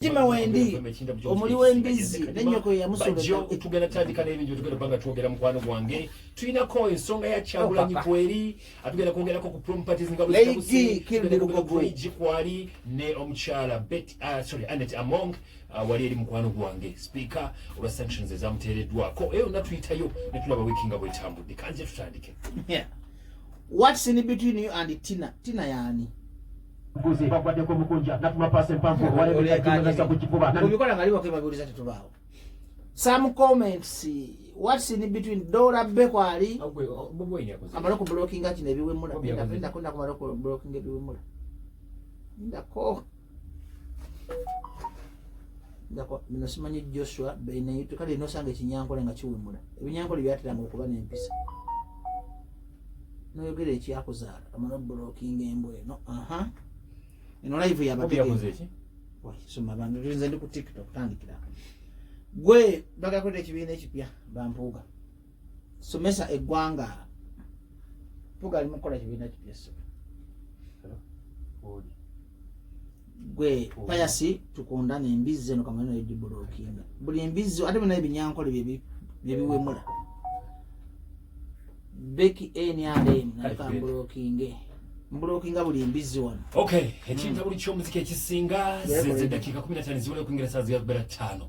Jima wendi omuli wembizi nenyoko ya musolo tugenda tandika n'ebintu tugenda banga twogera mukwano gwange tulinako ensonga ya Kyagulanyi kweri atugenda kwongerako ku properties nga bwe kwali ne omukyala Annette Among wali eri mukwano gwange speaker olwa sanctions ezamuteereddwako eyo natuyitayo ne tulaba wiki nga bwetambudde kanje tutandike. What's in between you and Tina yani? Kuzi bakwade ko mukunja natuma pass mpamvu wale bikakiza kukifuba ubikola ngaliwa kwa babuliza tetubao. Some comments what's in between Dora Bekwali amaloko blocking ati nebiwe mula ndapenda kwenda kwa maloko blocking ebiwe mula ndako minosimanyi Joshua beine yitu kale no sange kinyankole nga kiwe mula ebinyankole byatira mu kuba n'empisa no yogere ekyakuzaala amalo blocking embwe no ino live ya bateke wai soma bantu tulinze ndi ku TikTok tandikira gwe baga kote kibiine ekipya bampuga somesa eggwanga puga ali mukola kibiina ekipya so gwe payasi tukundana embizi eno kamano edi blocking buli embizi ate bina ebinyankole byebiwemula Becky NRM na blocking mbulookinga buli mbizi wano. Okay, ekintu buli ky'omuziki ekisinga zeze dakika 15 ziwole kuingira saa zya 5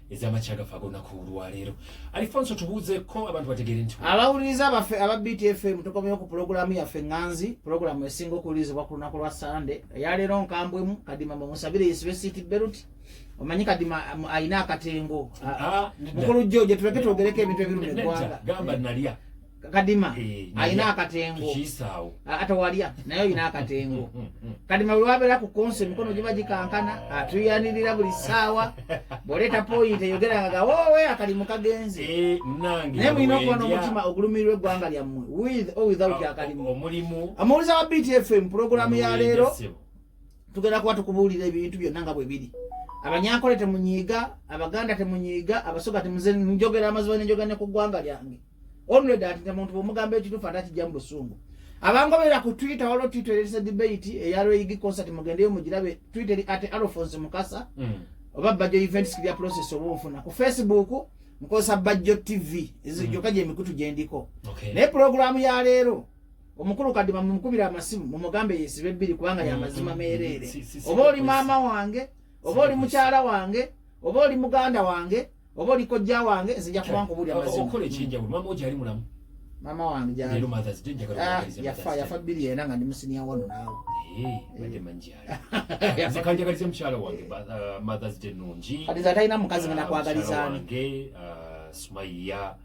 ez'amachaga fago nakulwa leero. Alfonso tubuze ko abantu bategere nti abawuliriza abafe aba BTFM tukomyeyo ku programu yaffe Nganzi, programu esinga okulirizibwa ku lunaku lwa Sunday. Ya leero nkambwemu kadima musabire University Beirut. Omanyi kadima ayina akatengo. Mukulu George tuleke twogereke ebintu ebirungi gwanga. Gamba nalia. Kadima aina akatengo ata walia nayo ina akatengo kadima wabera ku konse mikono jibaji kankana atuyanirira buli sawa boleta point yogera nga wowe akalimu kagenze nangi nemu inokono mutima ogulumirwe gwanga lya mmwe with or without akalimu omulimu amuliza wa BTFM program ya lero tugenda kwa tukubulira ebintu byonna nga bwe biri abanyankole temunyiga abaganda temunyiga abasoga temuze njogera amazwane njogane ku gwanga lyange only that the muntu bomugambe ekitufa ndati jambo sungu abangobera ku Twitter walo Twitter is a debate eyalo igi concert mugendeyo mugirabe Twitter at Alphonse Mukasa oba Bajjo events kya process obufuna ku Facebook mukosa Bajjo TV izijokaje emikutu gendiko ne program ya lero omukulu kadima mumukubira amasimu mumugambe yesibe bibiri kubanga ya mazima merere oba oli mama wange oba oli mukyala wange oba oli muganda wange oboli kojja wange nzija kubanko buli amazima okole chinja buli mama oje ali mulamu mama wange jali lero Mother's Day njagala yafa bili era nga ndi musinia wano nawe bade manjala yakanje kalize mchala wange Mother's Day nunji kati zataina mukazi ngana kwagalizana wange Sumaya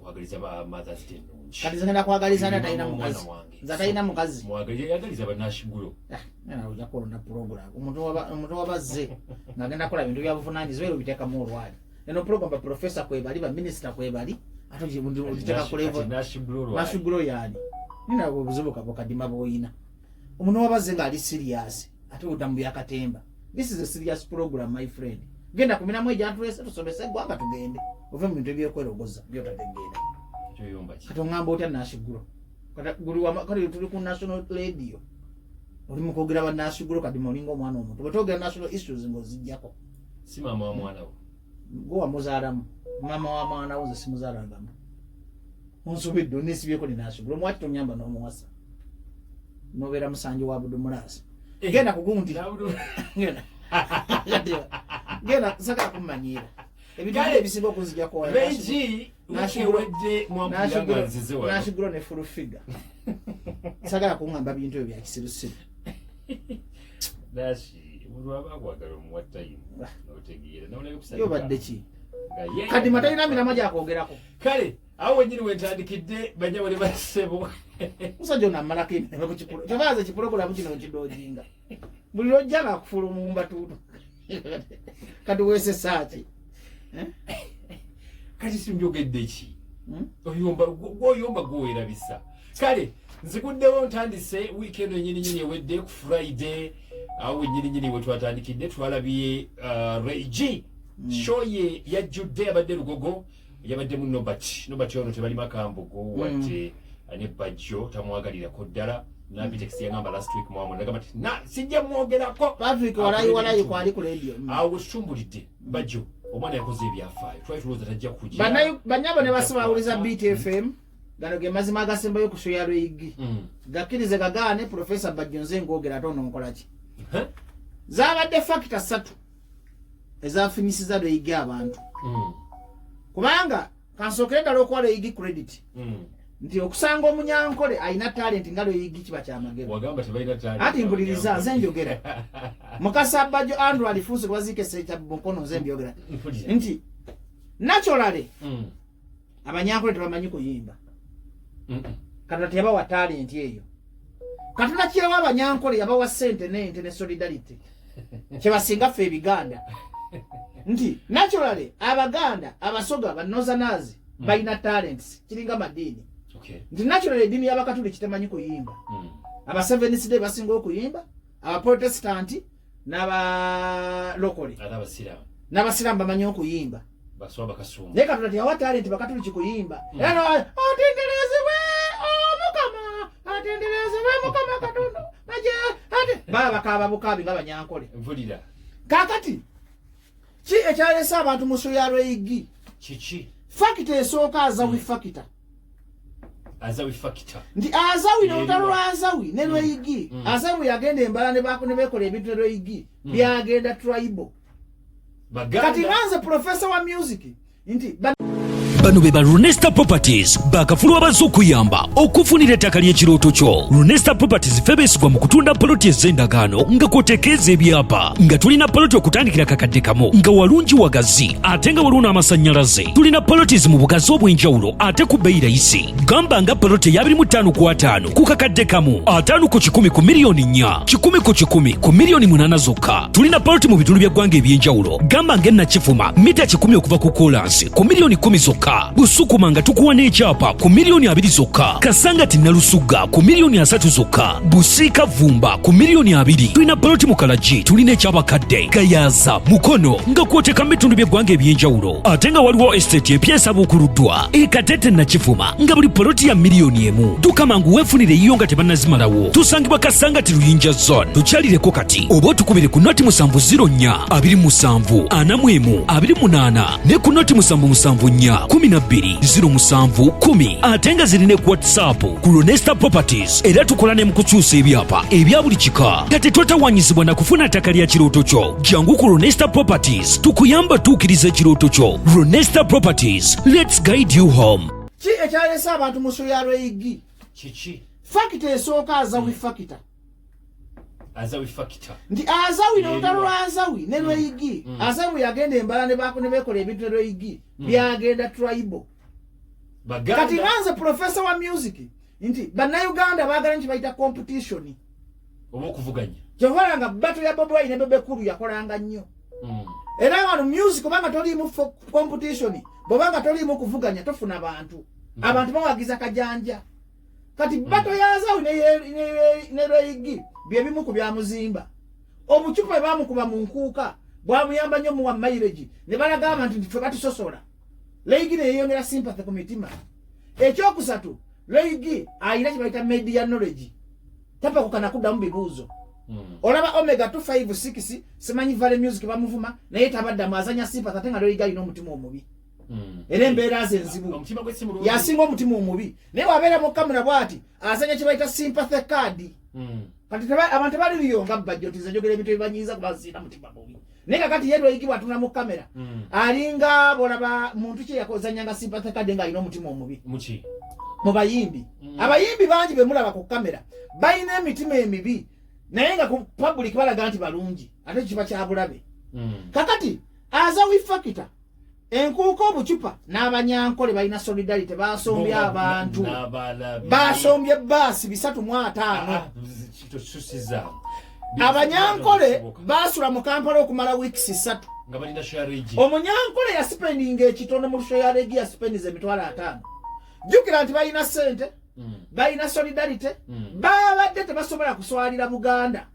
kwagaliza Mother's Day nunji kati zingana kwagalizana taina mukazi zataina mukazi mwagaliza yagaliza banashigulo nana uja kolonda program umuntu wabazze ngagenda kola bintu byabuvunanyizibwa ero biteka mu olwali eno program ba professor kwebali ba minister kwebali ato jibundu uliteka kulevo nashigulo yani nina obuzubuka bokadima boyina umuntu wabazze nga ali serious ate udambu yakatemba. This is a serious program my friend genda kumina mweja antulese tusomese gwanga tugende ove mu bintu ebyokwerogoza byotategenda kyoyomba ki kato ngamba otya nashigulo kata guli wa kali tuli ku national radio oli mukogera ba nashigulo kadima olinga omwana omuntu bwetogera national issues ngozijjako si mama wa mwana we gowa muzalamu mama wa mwana we simuzalanga unsubidde nisibyeko ni nashigulo mwati tonyamba n'omuwasa nobera musanji wa budu mulasa genda kugundi genda saka kumanyira ebintu ebisinga okuzijja kwa Benji nashigrodde mwambuga nzize wa nashigro ne full figure saka kungamba bintu ebya kisirusiru dashi mulwa bagwagala mu time notegeera naona kusanya yo badde ki kadi matali nami namaja akogerako kale awo wenyini wetandikidde banya bale basebo musajja onammalako emirimu ku kipolo tebaze kipologulamu kino kidojinga buli lojja nakufulumumba tutu kati wese saaki kati simbyogedde ki oyomba gwowerabisa kale nzikuddewo ntandise weekend enyininyini ewedde ku Friday awo enyininyini wetwatandikidde twalabye Ray G show ye yajjudde abadde Lugogo yabadde mu Nobati ono tebali makambugo wate ne Bajjo tamwagalira ko ddala na Bitex yangamba last week mwamu ndagamba na sijja mwogerako Patrick walayi kwali ku radio awo tumbulidde bajjo omwana yakoze ebyafaayo twali tulowooza tajja kujja banyabo ne basabawuliza BTFM gano ge mazima agasembayo ku show ya Lwigi gakkirize gagaane Professor Bajjo nze ngogera ate ononkolaki zabadde factor 3 ezafinisiza Lwigi abantu kubanga kansokere ddala okuwa Lwigi credit nti okusanga omunyankole alina talent nga Lwigi kiba kyamagero wagamba tebalina talent ati mpuliriza nze njogera Mukasa Bajjo Andrew alifunse kwazike secha mukono nze mbyogera nti naturally abanyankole tebamanyi kuyimba Katonda yabawa talent eyo Katonda kyewa abanyankole yabawa sente n'ente ne solidarity kyebasinga ffe ebiganda nti naturally abaganda abasoga banoza nazi balina talents kiringa madini nti naturally edini y'abakatoliki temanyi kuyimba aba Seventh Day basinga okuyimba aba Protestant n'aba locally n'abasiramu bamanyi okuyimba baswaba kasumba naye Katonda yawa talent bakatoliki kuyimba era atenderezebwe omukama atenderezebwe mukama Katonda baje ate baba bakaba bukabi nga banyankole mvulira kakati ki ekyalesa abantu mu show ya Lwigi kiki fakita esooka azawi fakita ndi azawi n'olutalo lwa azawi ne Lwigi azawi yagenda embala ne bekola ebintu ne Lwigi byagenda tribal kati nganze professor wa music nti bano be ba Runesta Properties bakafulwa bazokuyamba okufunira ettaka ly'ekirooto kyo. Runesta Properties febeesigwa mu kutunda poloti ez'endagaano nga kwotekeeza ebyapa nga tulina poloti okutandikira kakadde kamu nga walungi wagazi ate nga waliwo n'amasannyalaze. Tulina polotis mu bugazi obw'enjawulo ate ku bbeeyi rayisi. Gamba nga poloti eya 25 ku 5 ku kakadde kamu, 5 ku 10 ku miliyoni 4, 10 ku 10 ku miliyoni 8 zokka. Tulina poloti mu bitundu by'eggwanga eby'enjawulo. Gamba ng'enna Kifuma mita 10 okuva ku kolansi ku miliyoni 10 zokka. Busukuma nga tukuwa n'ekyapa ku miliyoni 2 zokka. Kasangati Nalusuga ku miliyoni 3 zokka. Busiika Vumba ku miliyoni 2. Tulina poloti mu Kalagi, tulina ekyabakadde Gayaza Mukono nga kwoteka bitundu by'eggwanga eby'enjawulo. Ate nga waliwo estate epyesa bukuluddwa Ekatete na Kifuma nga buli poloti ya miliyoni 1. Tukamangu weefunire yiyo nga tebannazimalawo. Tusangibwa Kasangati Luyinja Zone. Tukyalireko kati oba otukubire ku noti 704 27 41 28 ne ku noti 774 120710 ate nga zirine ku WhatsApp ku Runesta Properties era tukola ne mu kukyusa ebyapa ebya buli kika. Kati twetawanyizibwa na kufuna ttaka lya kirooto kyo. Jangu ku Runesta Properties tukuyamba tuukiriza ekirooto kyo. Runesta Properties, let's guide you home. Ki ekyalesa abantu mu show ya Lwigi? Kiki? Fakita esooka azawi fakita. Azawi fakita. Ndi azawi n'olutalo lwa azawi ne Lwigi. Azawi yagenda embala ne bekola ebintu ne Lwigi byagenda tribal. Kati nganze professor wa music nti bannayuganda baagala nti bayita competition oba okuvuganya kyobalanga battle ya Bobi Wine ne Bebe Cool yakolanga nnyo era wano music obanga toliimu competition bobanga toliimu kuvuganya tofuna abantu abantu bawagiza kajanja kati battle ya azawi ne Lwigi byebimu ku bya muzimba omucupa bamukuba mu nkuuka bwamuyamba nnyo muwa mileage ne balagamba nti ffe batusosola Lwigi ne yeyongera sympathy ku mitima. Ekyokusatu Lwigi ayina kibayita media knowledge tapa kukana kuddamu bibuuzo olaba Omega 256 simanyi Vale Music bamuvuma naye tabadda mwazanya sympathy ate nga Lwigi alina omutima omubi era embeera ze nzibu yasinga omutima omubi naye wabeera mu kamera bwati azanya kibayita sympathy card kati abantu bali liyonga Bajjo nti njogera ebintu ebibanyiiza kubazina mutima mubi naye kakati ye Lwigi bwatuna mu kamera alinga bolaba muntu kye yakozanyanga sympathy card nga alina omutima omubi mu bayimbi abayimbi bangi bemulaba ku kamera balina emitima emibi naye nga ku public balaga nti balungi ate kiba kyabulabe kakati azawi fakita enkuuka obucupa n'abanyankole balina solidarity basombye abantu basombye baasi 305 abanyankole basula mu Kampala okumala weeks 3 nga balina shariji omunyankole ya spending ekitono mu show ya Lwigi ya spending emitwalo 5 jukira nti balina sente balina solidarity babadde tebasobola kuswalira Buganda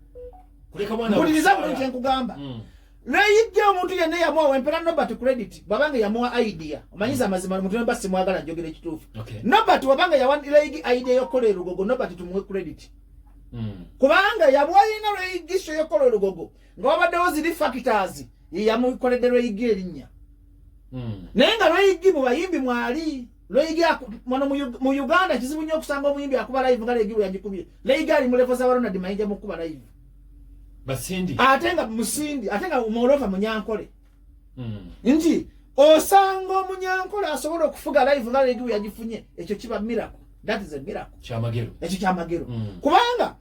kuleka mwana kuliriza bulungi enkugamba Lwigi omuntu yenna yamuwa wempera Nobert credit babanga yamuwa idea omanyiza amazima omuntu ne basi mwagala njogera ekituufu Nobert wabanga yawa Lwigi idea yokola erugogo Nobert tumuwe credit kubanga yabwalina lweyigisho yokola olugogo nga wabaddewo ziri factors yamukoledde lweyigi erinnya naye nga lweyigi mu bayimbi mwali lweyigi mu Uganda kizibu nnyo okusanga omuyimbi akuba live nga lweyigi bwe yagikubye lweyigi ali mu levo za Ronald Mayinja mu kuba live basindi ate nga musindi ate nga Morofa Munyankole nti osanga Omunyankole asobola okufuga live nga lweyigi bwe yagifunye ekyo kiba miracle. That is a miracle. Chamagero. Ekyo kyamagero. Kubanga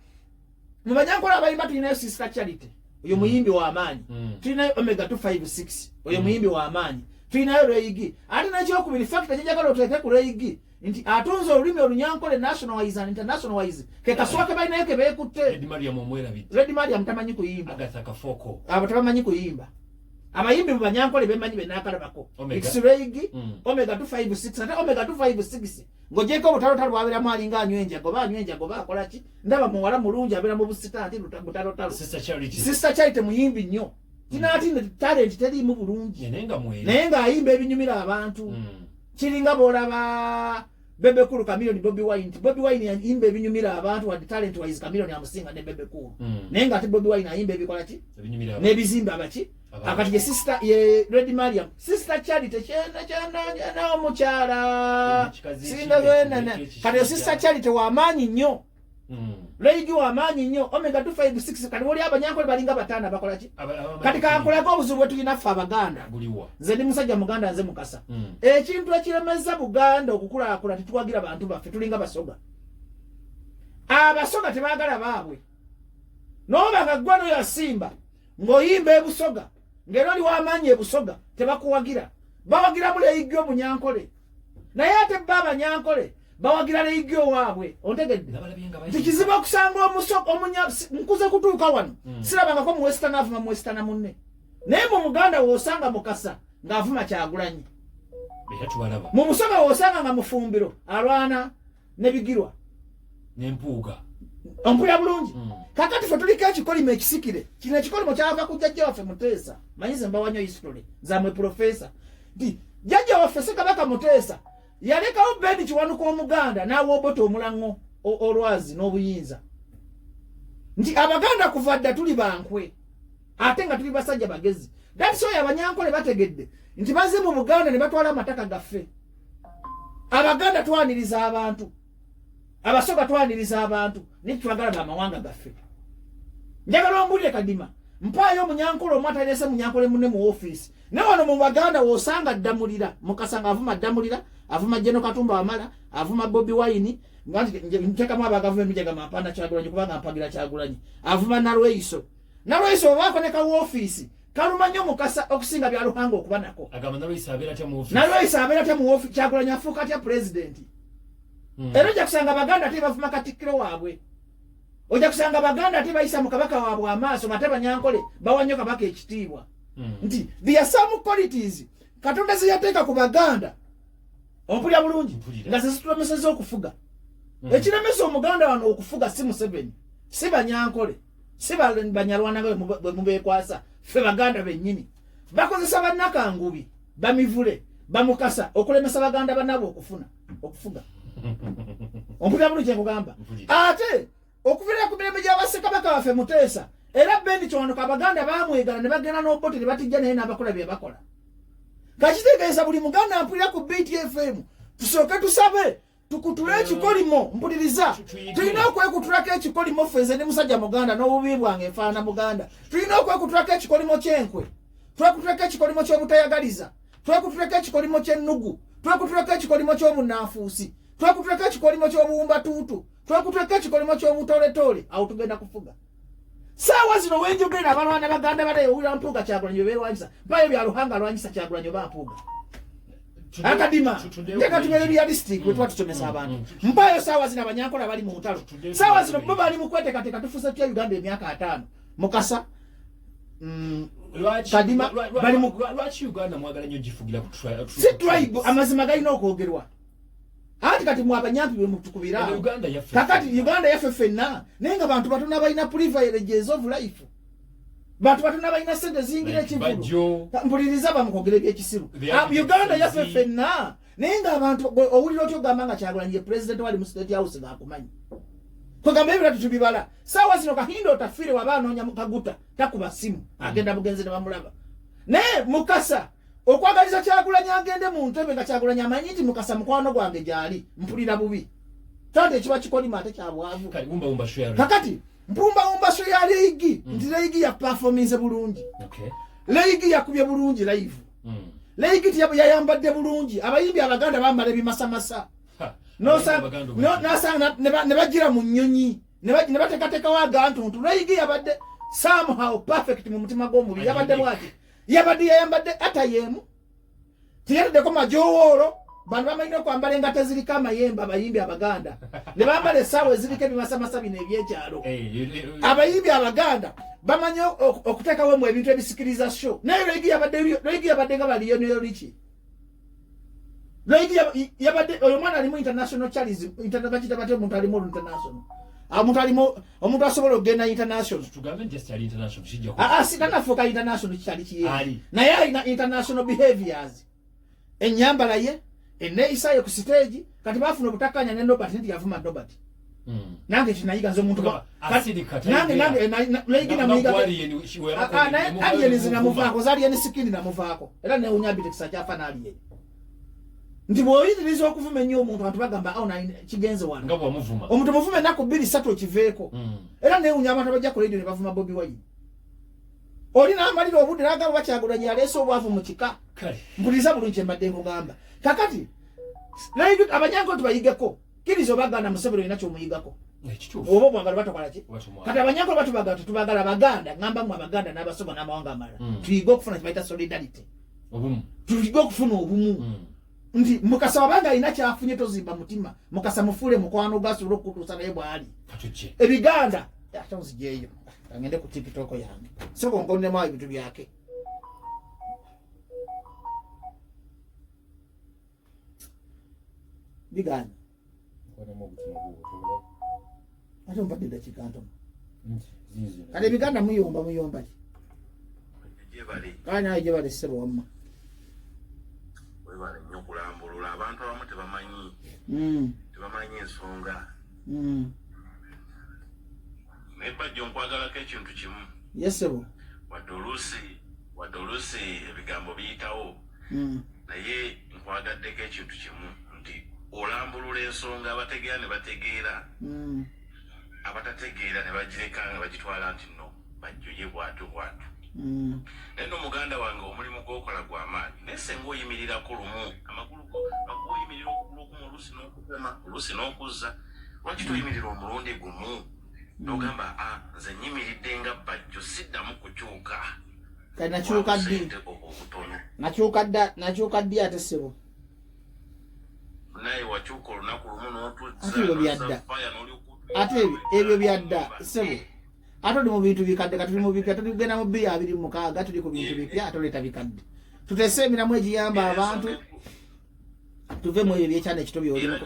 mu Banyankole abayimba tulinayo Sister Charity oyo muyimbi wa amaanyi. Tulinayo Omega 256 oyo muyimbi wa amaanyi. Tulinayo Lweyigi. Ate n'ekyokubiri factor gy'enjagala oteeke ku Lweyigi nti atunze olulimi Olunyankole nationalize and internationalize ke kaswa ke balinayo ke beekutte. Lady Mariam omwera biti. Lady Mariam tamanyi kuyimba. Agatha Kafoko. Abo tamanyi kuyimba. Abayimbi mu Banyankole bemanyi benakalabako. Omega. Lweyigi, Omega 256 ate Omega 256 ngojeko butalo bwabera mwali nga anywenja goba akola ki ndaba muwala mulungi abera mu busita ati butalo Sister Charity muyimbi nnyo tinati talent teri mu bulungi nenga ayimba ebinyumira abantu kiringa bolaba Bebe Kulu Chameleone Bobby Wine yimba ebinyumira abantu wa talent wise Chameleone amusinga ne Bebe Kulu nenga ati Bobby Wine ayimba ebikola ki nebizimba abaki akati ye sister ye Lady Mariam Sister Charity chena omukyala sinda wena kati Sister Charity wa amaanyi nnyo Lweyigi wa amaanyi nnyo Omega 256 kati wali Abanyankole balinga batana bakola ki kati kakolako obuzibu bwetulina ffe Abaganda nze ndi musajja Muganda nze Mukasa ekintu ekiremeza Buganda okukulakula tetuwagira bantu baffe tulinga Basoga Abasoga tebaagala baabwe noba nga ggwano yasimba ng'oyimba ebusoga ngero ali w'amaanyi ebusoga tebakuwagira bawagira mu Lweyigi Omunyankole naye ate Abanyankole bawagira Lweyigi waabwe ontegedde tikizibu okusanga nkuze kutuuka wano sirabangako mu Western avuma mu Western munne naye mu Muganda w'osanga Mukasa ng'avuma Kyagulanyi mu Musoga w'osanga nga Mufumbiro alwana ne Bigirwa n'empuuga ompulira bulungi kakati ffe tuliko ekikolimo ekisikire kino ekikolimo kyava ku jjajja waffe Muteesa manyize mbawanyo history zamwe profesa nti jjajja waffe Ssekabaka Muteesa yalekawo bendi Kiwanuka Omuganda n'awa Obote Omulango olwazi n'obuyinza nti Abaganda kuva dda tuli bankwe ate nga tuli basajja bagezi that's why Abanyankole bategedde nti baze mu Buganda ne batwala amataka gaffe Abaganda twaniriza abantu Abasoga twaniriza abantu nitwagala bamawanga gaffe njagala ombulire Kadima mpaayo Omunyankole omwatalese Munyankole munne mu office ne wano mu Baganda w'osanga Ddamulira Mukasa ng'avuma Ddamulira avuma Jeno Katumba Wamala avuma Bobby Wine ntekamu abagavumenti njagama mpanda Kyagulanyi kubanga mpagira Kyagulanyi avuma Nalweyiso obaako ne kawo office kaluma nnyo Mukasa okusinga byaluhanga okuba nako Nalweyiso abeera te mu office Kyagulanyi afuuka atya president era ojja kusanga Abaganda tebavuma Katikkiro waabwe ojja kusanga Abaganda tebayisa mu Kabaka waabwe amaaso nga te Banyankole bawa nnyo Kabaka ekitiibwa nti there are some qualities Katonda ze yateeka ku Baganda ompulira bulungi nga ze zitulemeseza okufuga ekiremesa Omuganda wano okufuga si Museveni si Banyankole si Banyarwanda bwe mubeekwasa ffe Baganda bennyini bakozesa bannakangubi bamivule bamukasa okulemesa Baganda bannabo okufuga ompulira bulungi nkugamba ate okuviira ku mirembe gy'Abassekabaka baffe Muteesa era bendi Kiwanuka Abaganda baamwegala ne bagenda n'Obote ne batijja naye n'abakola bye bakola kakitegeeza buli Muganda mpulira ku BTFM tusooke tusabe tukutule ekikolimo mpuliriza tulina okwekutulako ekikolimo ffenze ne musajja Muganda n'obubi bwange enfaana Muganda tulina okwekutulako ekikolimo ky'enkwe twekutulako ekikolimo ky'obutayagaliza twekutulako ekikolimo ky'ennugu twekutulako ekikolimo ky'obunanfuusi twekutulako ekikolimo ky'obuwumbatuutu twekutulako ekikolimo ky'obutooletoole awo tugenda kufuga saawa zino wenjogera abalwana Baganda balewulira Mpuuga Kyagulanyi beerwanyisa mpayo byaluhanga alwanyisa Kyagulanyi oba Mpuuga Akadima njagala tubeere realistic bwe tuba tusomesa abantu mpayo saawa zino Abanyankole abali mu ntalo saawa zino bo bali mu kweteekateeka tufuuse tutya Uganda emyaka 5 Mukasa Kadima bali mu lwaki Uganda mwagala nnyo gifugira si tribe amazima galina okwogerwa ati kati mu Abanyampi bwe mutukubira kakati Uganda yaffe ffenna naye nga bantu batona balina privileges of life bantu batona balina sente zingira ekivulu mpuliriza bamukogera ebyekisiru Uganda yaffe ffenna naye nga abantu owulira otya ogamba nga Kyagulanyi ye president wali mu State House ng'akumanyi kugamba ebyo tutubibala sawa zino Kahindo otafire wabanoonya mukaguta takuba simu agenda bugenzi ne bamulaba ne Mukasa okwagaliza Kyagulanyi agende mu Ntebe nga Kyagulanyi amanyi nti Mukasa mukwano gwange gyali mpulira bubi tande ekiba kikolima ate kyabwavu kakati mpumba so ya leigi nti leigi ya performance bulungi leigi yakubye bulungi live leigi yayambadde bulungi abayimbi Abaganda bambala ebimasamasa ne bagira mu nnyonyi ne batekateka waga ntuntu leigi yabadde somehow perfect mu mutima gw'omubiri yabadde bwati yayambadde atayemu tiyaddeko majowoolo bantu bamalina okwambala engata ziriko amayembe abayimbi Abaganda ne bambala essaawa eziriko ebimasamasa bino ebyekyalo abayimbi Abaganda bamanyi okuteekawo mu ebintu ebisikiriza show naye leigi yabadde nga baliyonero liki leigi yabadde oyo mwana alimu international charities bakita bate omuntu alimu international omuntu asobola okugenda international sitanafuuka international kikyali kiye naye alina international behaviors ennyambala ye enneeyisa ye ku stage kati bafuna obutakkaanya ne Nobert nti yavuma Nobert nange kinayiga nze omuntu nange leigi aliyeni namuvaako zaliyeni sikini namuvaako era newunyambite kisa kyafa n'aliyeni nti bw'oyitiriza okuvuma ennyo omuntu abantu bagamba awo kigenze wano omuntu muvume ennaku 2-3 okiveeko era newunya abantu abajja ku leediyo ne bavuma Bobi Wine oli n'amalira obudde n'agamba Bakyagulanyi yaleese obwavu mu kika mpuliriza bulungi kyembadde nkugamba kakati Abanyankole tubayigeko kiriza Obaganda Museveni olina kyomuyigako oba obwagala batokola ki kati Abanyankole batubagala tetubagala Abaganda ngamba mu Abaganda n'Abasoga n'amawanga amalala tuyige okufuna kibayita solidarity tuyige okufuna obumu nti Mukasa wabanga alina kyafunye tozimba mutima Mukasa mufuule mukwano gasobola okutuusa naye bw'ali ebiganda ate nzijeeyo angende ku TikTok yange soko nkonemu ebintu byake biganda ate mpadde dakika ntono kale ebiganda muyomba kale naye gye bali ssebo wamma webale nnyo okulambulula abantu abamu tebamanyi ensonga naye Bajjo nkwagalako ekintu kimu yesebo wadde oluusi ebigambo biyitawo naye nkwagaddeko ekintu kimu nti olambulula ensonga abategeera ne bategeera abatategeera ne bagireka nga bagitwala nti no Bajjo ye bwatyo naye n'omuganda wange omulimu gw'okola gw'amaanyi naye senga oyimirirako lumu amagulu go bagoyimirira okugulu okumu oluusi n'okuzza lwaki toyimirira omulundi gumu n'ogamba nze nyimiridde nga Bajjo siddamu kukyuka kati nakyuka ddi ate ssebo naye wakyuka olunaku lumu ate ebyo byadda ssebo ate oli mu bintu bikadde katuli mu bipya tugenda mu 2026 tuli ku bintu bipya ate oleeta bikadde tuteese emiramu egiyamba abantu tuve mu ebyo byekyana ekito byolimu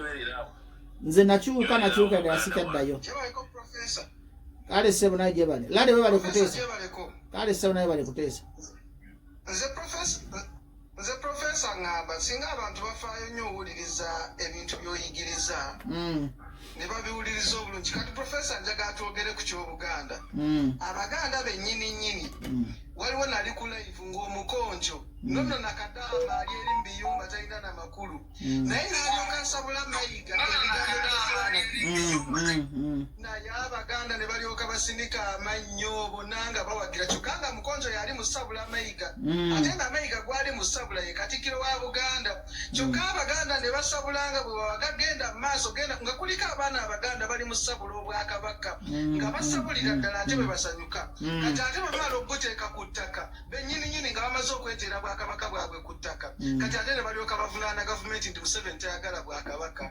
nze nakyuka ddala sikyaddayo kale ssebo naye gyebale lade webale kuteesa kale ssebo naye bale kuteesa nze profesa ngamba singa abantu bafaayo nnyo owuliriza ebintu by'oyigiriza ne babiwuliriza obulungi kati profesa njagala twogere ku ky'Obuganda Abaganda bennyini waliwo nali ku live ng'omukonjo nonno nakadaama ali eri mu biyumba talina na makulu naye n'alyoka nsabula mayiga ebigambo by'efaana naye Abaganda ne balyoka basindika amannyo bonna nga bawagira kyokka nga mukonjo yali mu ssabula mayiga ate nga mayiga gwali mu ssabula ye Katikkiro wa Buganda kyokka Abaganda ne basabulanga bwe babagagenda mu maaso genda nga kuliko abaana Abaganda bali mu ssabula Obwakabaka nga basabulira ddala ate bwe basanyuka kati ate bamala obuteeka ku ttaka bennyini nga bamaze okweteera Bwakabaka bwabwe ku ttaka kati ate ne balyoka bavunaana gavumenti nti Museveni tayagala Bwakabaka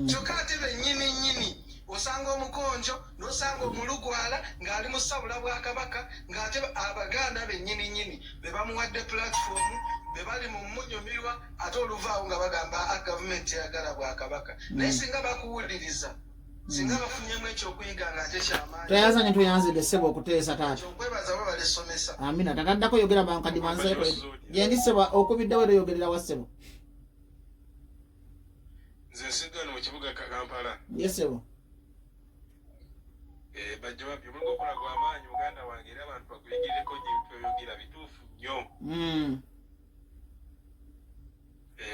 kyokka ate bennyini osanga omukonjo n'osanga omulugwala ng'ali mu ssabula Bwakabaka ng'ate Abaganda bennyini be bamuwadde platform be bali mu mmunyumirwa ate oluvaawo nga bagamba gavumenti teyagala Bwakabaka naye singa bakuwuliriza singa bafunyemu ekyokuyiga ng'ate kyamaanyi toyazanye tuyanzidde ssebo okuteesa taata okwebaza bwe balisomesa amina tataddako yogera bankadimanzeeko gendi ssebo okubiddewo era yogerera wa ssebo nze nsiddwani mu kibuga Kampala ye ssebo bajja babyo mulungu okola gw'amaanyi muganda wange era abantu bakuyigireko gyebyoyogera bituufu nnyo.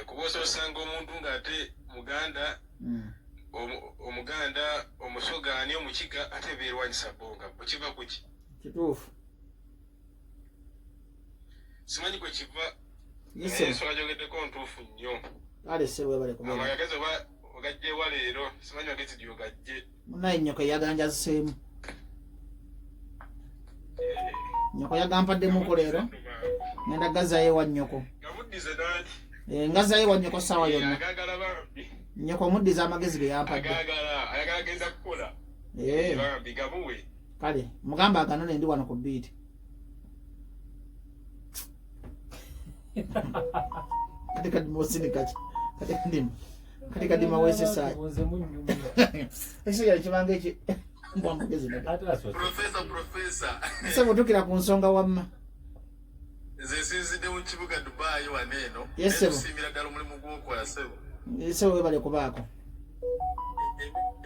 Kuba osanga omuntu ng'ate muganda omuganda omusogaani omukiga ate beerwanyisa bonga bwekiva kuki kituufu simanyi kwe kiva ensonga gyogeddeko ntuufu nnyo. kale sebwe bale kubeera amagezi oba ogajjewa leero simanyi magezi gyogajje munaye nnyoko yaganjaziseemu nnyoko yagampaddemuko leero ngenda gazayo ewa nnyoko gamuddize nani ngazayo ewa nnyoko ssaawa yonna agagala bambi nnyoko omuddiza amagezi ge yampadde ayagala genda kukola bambi gamuwe kale mugamba aganone ndi wano ku biiti kati kadima osinikaki kati kadima weesesaayi ekisogera kibanga eki mbwa mugezi profesa sebo tukira ku nsonga wamma nze nsinzidde mu kibuga Dubai waneeno yesusiimira ddala omulimu gw'okola sebo sebo webale kubaako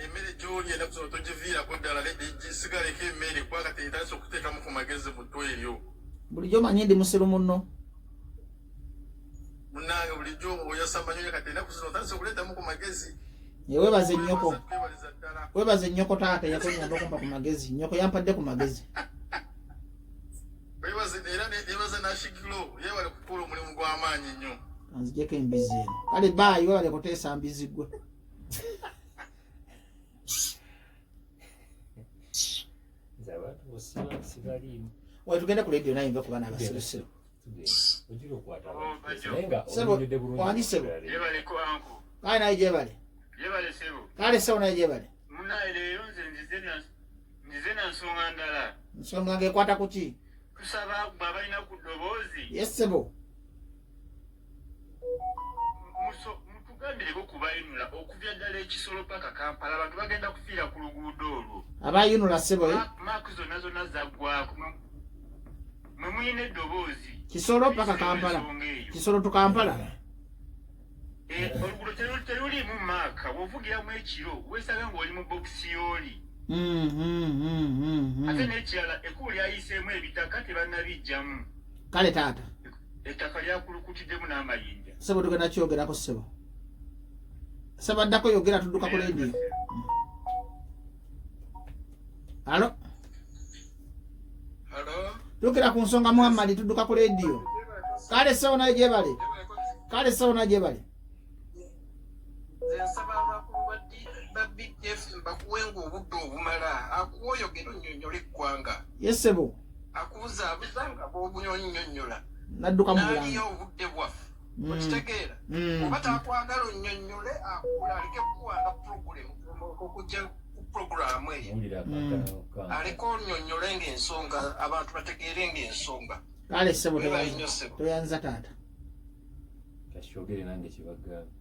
emmere gy'oli ennaku zino togiviirako ddala sigaleko emmere kuba kati etandise okuteekamu ku magezi mu ttwe eryo bulijjo omanyi ndi musiru munno munange bulijjo oyasa manyonyo kati ennaku zino otandise okuleetamu ku magezi webaze nnyoko webaze nnyoko taata yakonyamba okumpa ku magezi nnyoko yampadde ku magezi era nebaza nashigiro yewale kukola omulimu gw'amaanyi nnyo anzijeko embizi eno kale baayi webale kuteesa mbizi gwe wayi tugende ku leediyo naye nve ku baana abasirusiru wandi sebo kale naye gyebale kale sebo naye gyebale munaye leero nze nzize na nsonga ndala nsonga ngaekwata ku ki tusaba bw'abalina ku ddoboozi yesebo mutugambireko kubayinula okuvya ddala ekisolo paka Kampala abantu bagenda kufiira ku luguudo olwo abayinula sebo maaki zonna zonna zaggwako mwe muyina eddoboozi kisolo paka Kampala kisolo tu Kampala oluguudo terulimu maaka bw'ovugiramu ekiro weesanga ng'oli mu bokisi y'oli ate n'ekirala ekkubo lyayiseemu ebitaka tebannabijjamu kale taata ettaka lyakulukutiddemu n'amayinja sebo tugenda kyogerako sebo sebo addako yogera tudduka ku leediyo alo tukira ku nsonga Muhammad tudduka ku leediyo kale sebo naye gyebale kale sebo naye gyebale nsaba abakulu ba BDF bakuwenga obudde obumala akuwoyogera onnyonnyola eggwanga yesebo akubuzaabuza nga bw'obunyonnyonnyola nadduka mu n'aliyo obudde bwaffe okitegeera oba takwagala onnyonnyole aleke kuwanga puroguramu okujja ku puroguramu eyo aleke onnyonnyole ng'ensonga abantu bategeere ng'ensonga kale sebo toyanza taata kakyogere nange kibagamba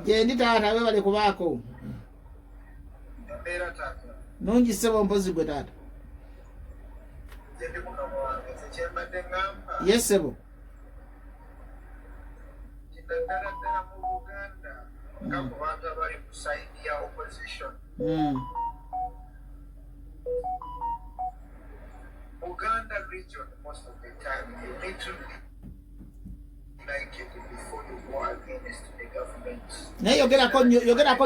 gyendi taata webale kubaako nungi sebo mpozi gwe taata yesebo Uganda region most of the time you need to like it before you go against the government. naye yogerako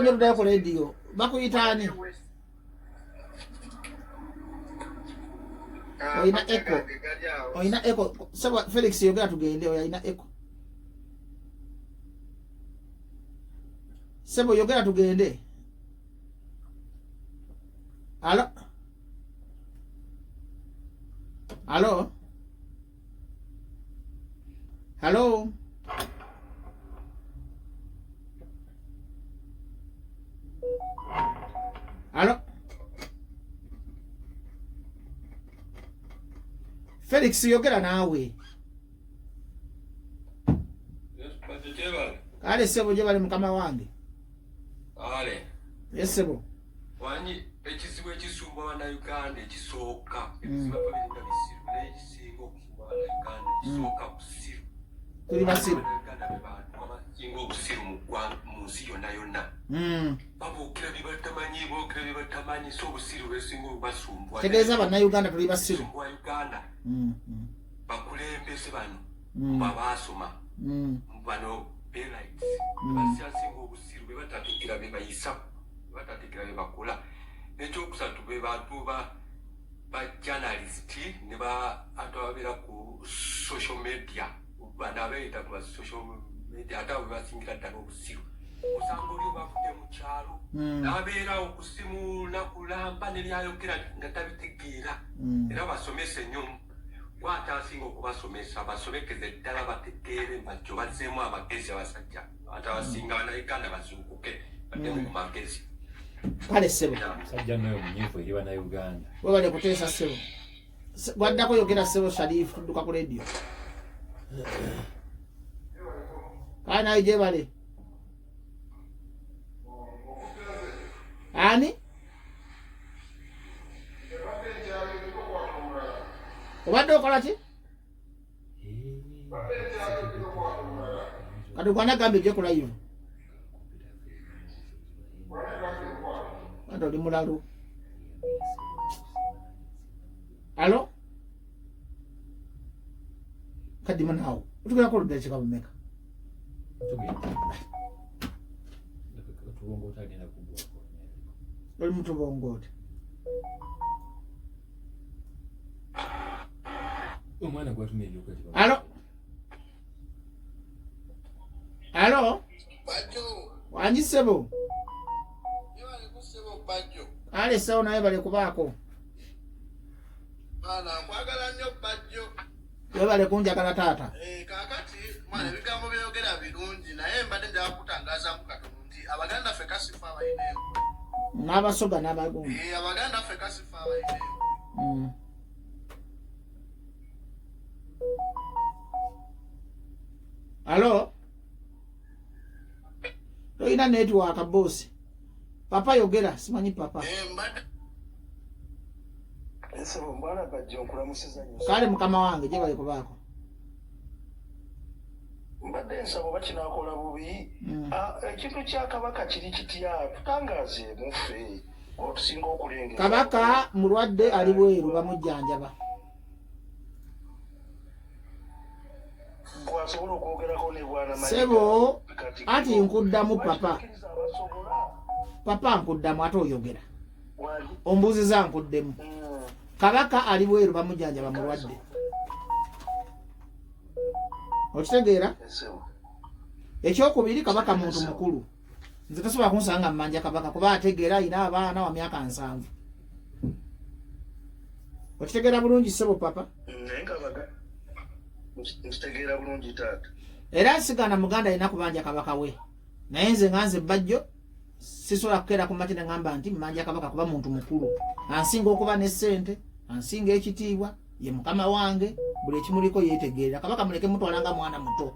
nnyo tuddayo ku leediyo bakuyitaani oyina eko sebo Felix yogera tugende oyo ayina eko sebo yogera tugende alo alo halo alo Felix yogera naawe kale sebo gyebale mukama wange yesebo wanyi ekizibu ekisumba bannayuganda ekisooka ebizibu birinda bisiru naye ekisinga okusumba bannayuganda ekisooka busiru tuli basiru bannayuganda be bantu abasinga obusiru mu nsi yonna yonna bamanyisa obusiru bwesinga obubasumbwa tegeeza bannayuganda tuli basiru wa Uganda bakulembeze bano babaasoma bano belights basyasinga obusiru be batatikira be bayisa batatikira be bakola ekyokusatu be bantu ba journalist ne ba atabeera ku social media bana beeta ku social media atawe basingira ddala obusiru musango oli bavude mu kyalo n'abeera okusimu nakulamba ne lyayogera nga tabitegeera era basomese nnyo gwatasinga okubasomesa basomekeze ddala bategeere bajjo bazzeemu amagezi abasajja atabasinga bannayuganda bazuukuke bademu ku magezi kale ssebo sajja nayo munyiifu eri bannayuganda webale kuteesa ssebo gwaddako yogera ssebo Sharifu tudduka ku leediyo kale nayo gyebale ani obadde okola ki kati ukwana gambe ejje ku live kati oli mulalu alo kadima nawo utugera ko ludde kika bumeka oli mutubongote omwana gwatumye ebyoka alo alo Bajjo wanjisebo yale kusebo bajjo ale sawo naye bale kubaako bana kwagala nnyo bajjo webale kunjagala taata kakati mwana ebigambo byogera birungi naye mbadde nja kutangaza mu katono nti abaganda ffe kasifa abayineyo n'abasoga n'abagundu abaganda ffe kasifa abayineyo alo toyina network boss papa yogera simanyi papa ensebo mbwana bajjo nkulamusiza nnyo kale mukama wange gye bali kubaako mbadde ensabo bakinakola bubi ekintu kya kabaka kiri kitya tutangaze muffe otusinga okulengera kabaka mulwadde ali bweru bamujjanjaba bwasobola okwogerako ne bwana sebo ati nkuddamu papa nkuddamu ate oyogera ombuuziza nkuddemu kabaka ali bweru bamujjanjaba mulwadde okitegeera ekyokubiri kabaka muntu mukulu nze tasobola kunsanga mmanja kabaka kuba ategeera ayina abaana wa myaka 7 okitegeera bulungi sebo papa nkitegeera bulungi taata era nsigana muganda alina kubanja kabaka we naye nze nga nze bajjo sisobola kukeera ku makina ngamba nti mmanja kabaka kuba muntu mukulu ansinga okuba ne ssente ansinga ekitiibwa ye mukama wange buli ekimuliko yeetegeerera kabaka muleke mutwalanga mwana muto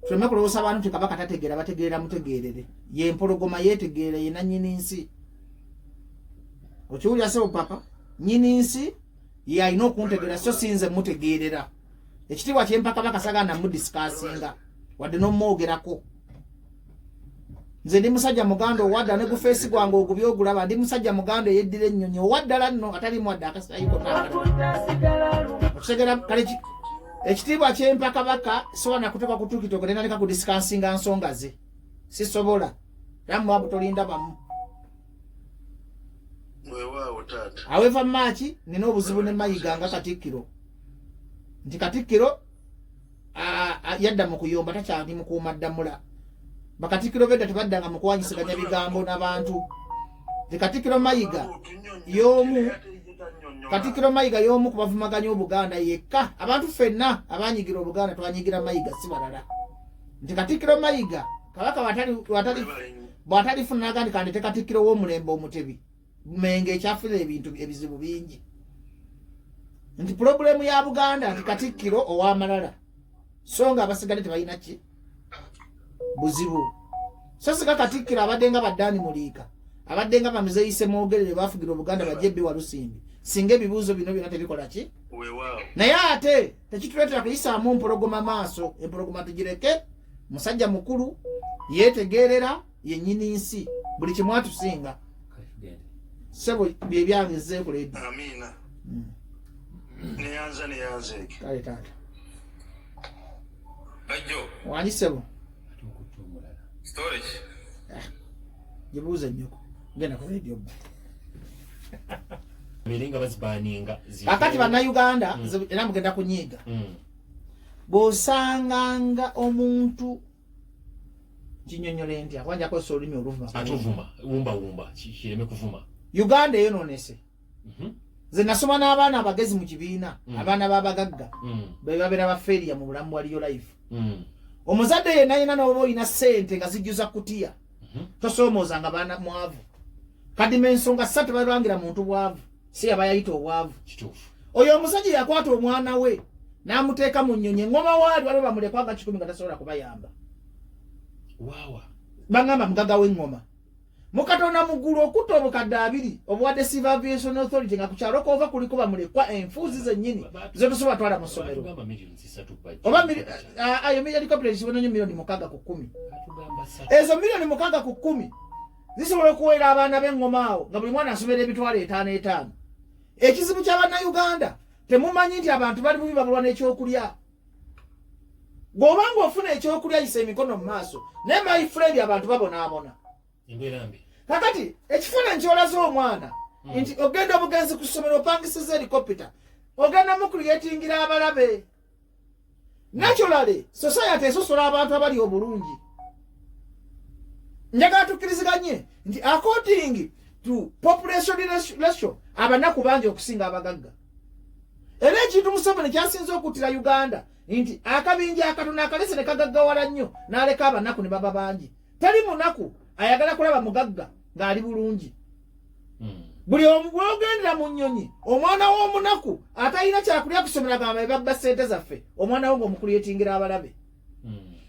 tuleme kulowooza abantu nti kabaka tategeera bategeerera mutegeerere ye mpologoma yeetegeerera ye nannyini nsi okiwulira sebo papa nnyini nsi ye alina okuntegeera so sinze mutegeerera ekitiibwa kyempa kabaka sagana mudisikasinga wadde n'omwogerako nze ndi musajja muganda owadda ne gufeesi gwange ogubye ogulaba ndi musajja muganda eyeddira ennyonyi owaddala nno atali mwadde akasitayiko okutegera kale ekitiibwa kyempa kabaka sobola nakutuuka kutuukitoko nenaleka kudisikasinga nsonga ze sisobola era mwabu tolinda bamu wewaawo taata aweva maaki nina obuzibu ne mayiga nga katikkiro nti katikkiro yadda mu kuyomba takyali mukuuma ddamula bakatikkiro bedda tebaddanga mu kuwanyisiganya bigambo n'abantu nti katikkiro mayiga y'omu katikkiro mayiga y'omu ku bavumaganya obuganda yekka abantu ffenna abanyigira obuganda twanyigira mayiga si balala nti katikkiro mayiga kabaka bw'atalifuna agandi kandite katikkiro w'omulembe omutebi menge ekyafuna ebintu ebizibu bingi nti pulobulemu ya buganda nti katikkiro ow'amalala so nga abasigadde tebalina ki buzibu so sika katikkiro abadde nga baddaani muliika abadde nga bamuzeyise mwogerere bafugira obuganda bajjebbi walusimbi singa ebibuuzo bino byonna tebikola ki naye ate tekituleetera kuyisaamu mpologoma maaso empologoma tugireke musajja mukulu yeetegeerera yennyini nsi buli kimwatusinga sebo bye byange zeko ledi amina neyanze kale tata Bajjo. wani sebo Storage. jibuze nyoko ngena ku radio Miringa bazibaninga. akati bana Uganda era mugenda kunyiga bosanganga omuntu kinyonyole nti akwanja ko solimi oluvuma atuvuma wumba kireme kuvuma Uganda eyo nonese ze nasoma n'abaana abagezi mu kibiina abaana babagagga be babera ba failure mu bulamu waliyo life omuzadde yenna yina n'oba ina sente nga zijjuza kutiya tosoomozanga baana mwavu kadi mensonga 3 balwangira muntu bwavu si abayayita obwavu kituufu oyo omusajja yakwata omwana we n'amuteeka mu nnyonyi engoma waali waliwo bamulekwanga 10 nga tasobola kubayamba wawa bangamba mugaga w'engoma mukatonda mugulu okutta obukadde 2 obuwadde Civil Aviation Authority nga kukyalo koova kuliko bamulekwa enfuuzi zennyini zetusobola twala mu ssomero oba ayo helicopter zibonanyo milioni 6 ku 10 ezo milioni 6 ku 10 zisobola okuweera abaana b'engoma awo nga buli mwana asomera emitwalo 5 ekizibu ky'Abannayuganda temumanyi nti abantu bali bubi babulwa n'ekyokulya bw'obanga ofuna ekyokulya yisa emikono mu maaso naye my friend abantu babonaabona kakati ekifaananyi kyolaze omwana nti ogenda obugenzi ku ssomero opangisiza helicopter ogenda mu creatingira abalabe naturally society esosola abantu abali obulungi njagala tukkiriziganye nti according to population ratio abanaku bangi okusinga abagagga era ekintu Museveni kyasinze okuttira Uganda nti akabinja akatono akalese ne kagaggawala nnyo n'aleka abanaku ne baba bangi tali munaku ayagala kulaba mugagga ng'ali bulungi buli omu bw'ogendera mu nnyonyi omwana w'omunaku atalina kyakulya kusomera gamba ebabba ssente zaffe omwana wo ng'omukulyetingira abalabe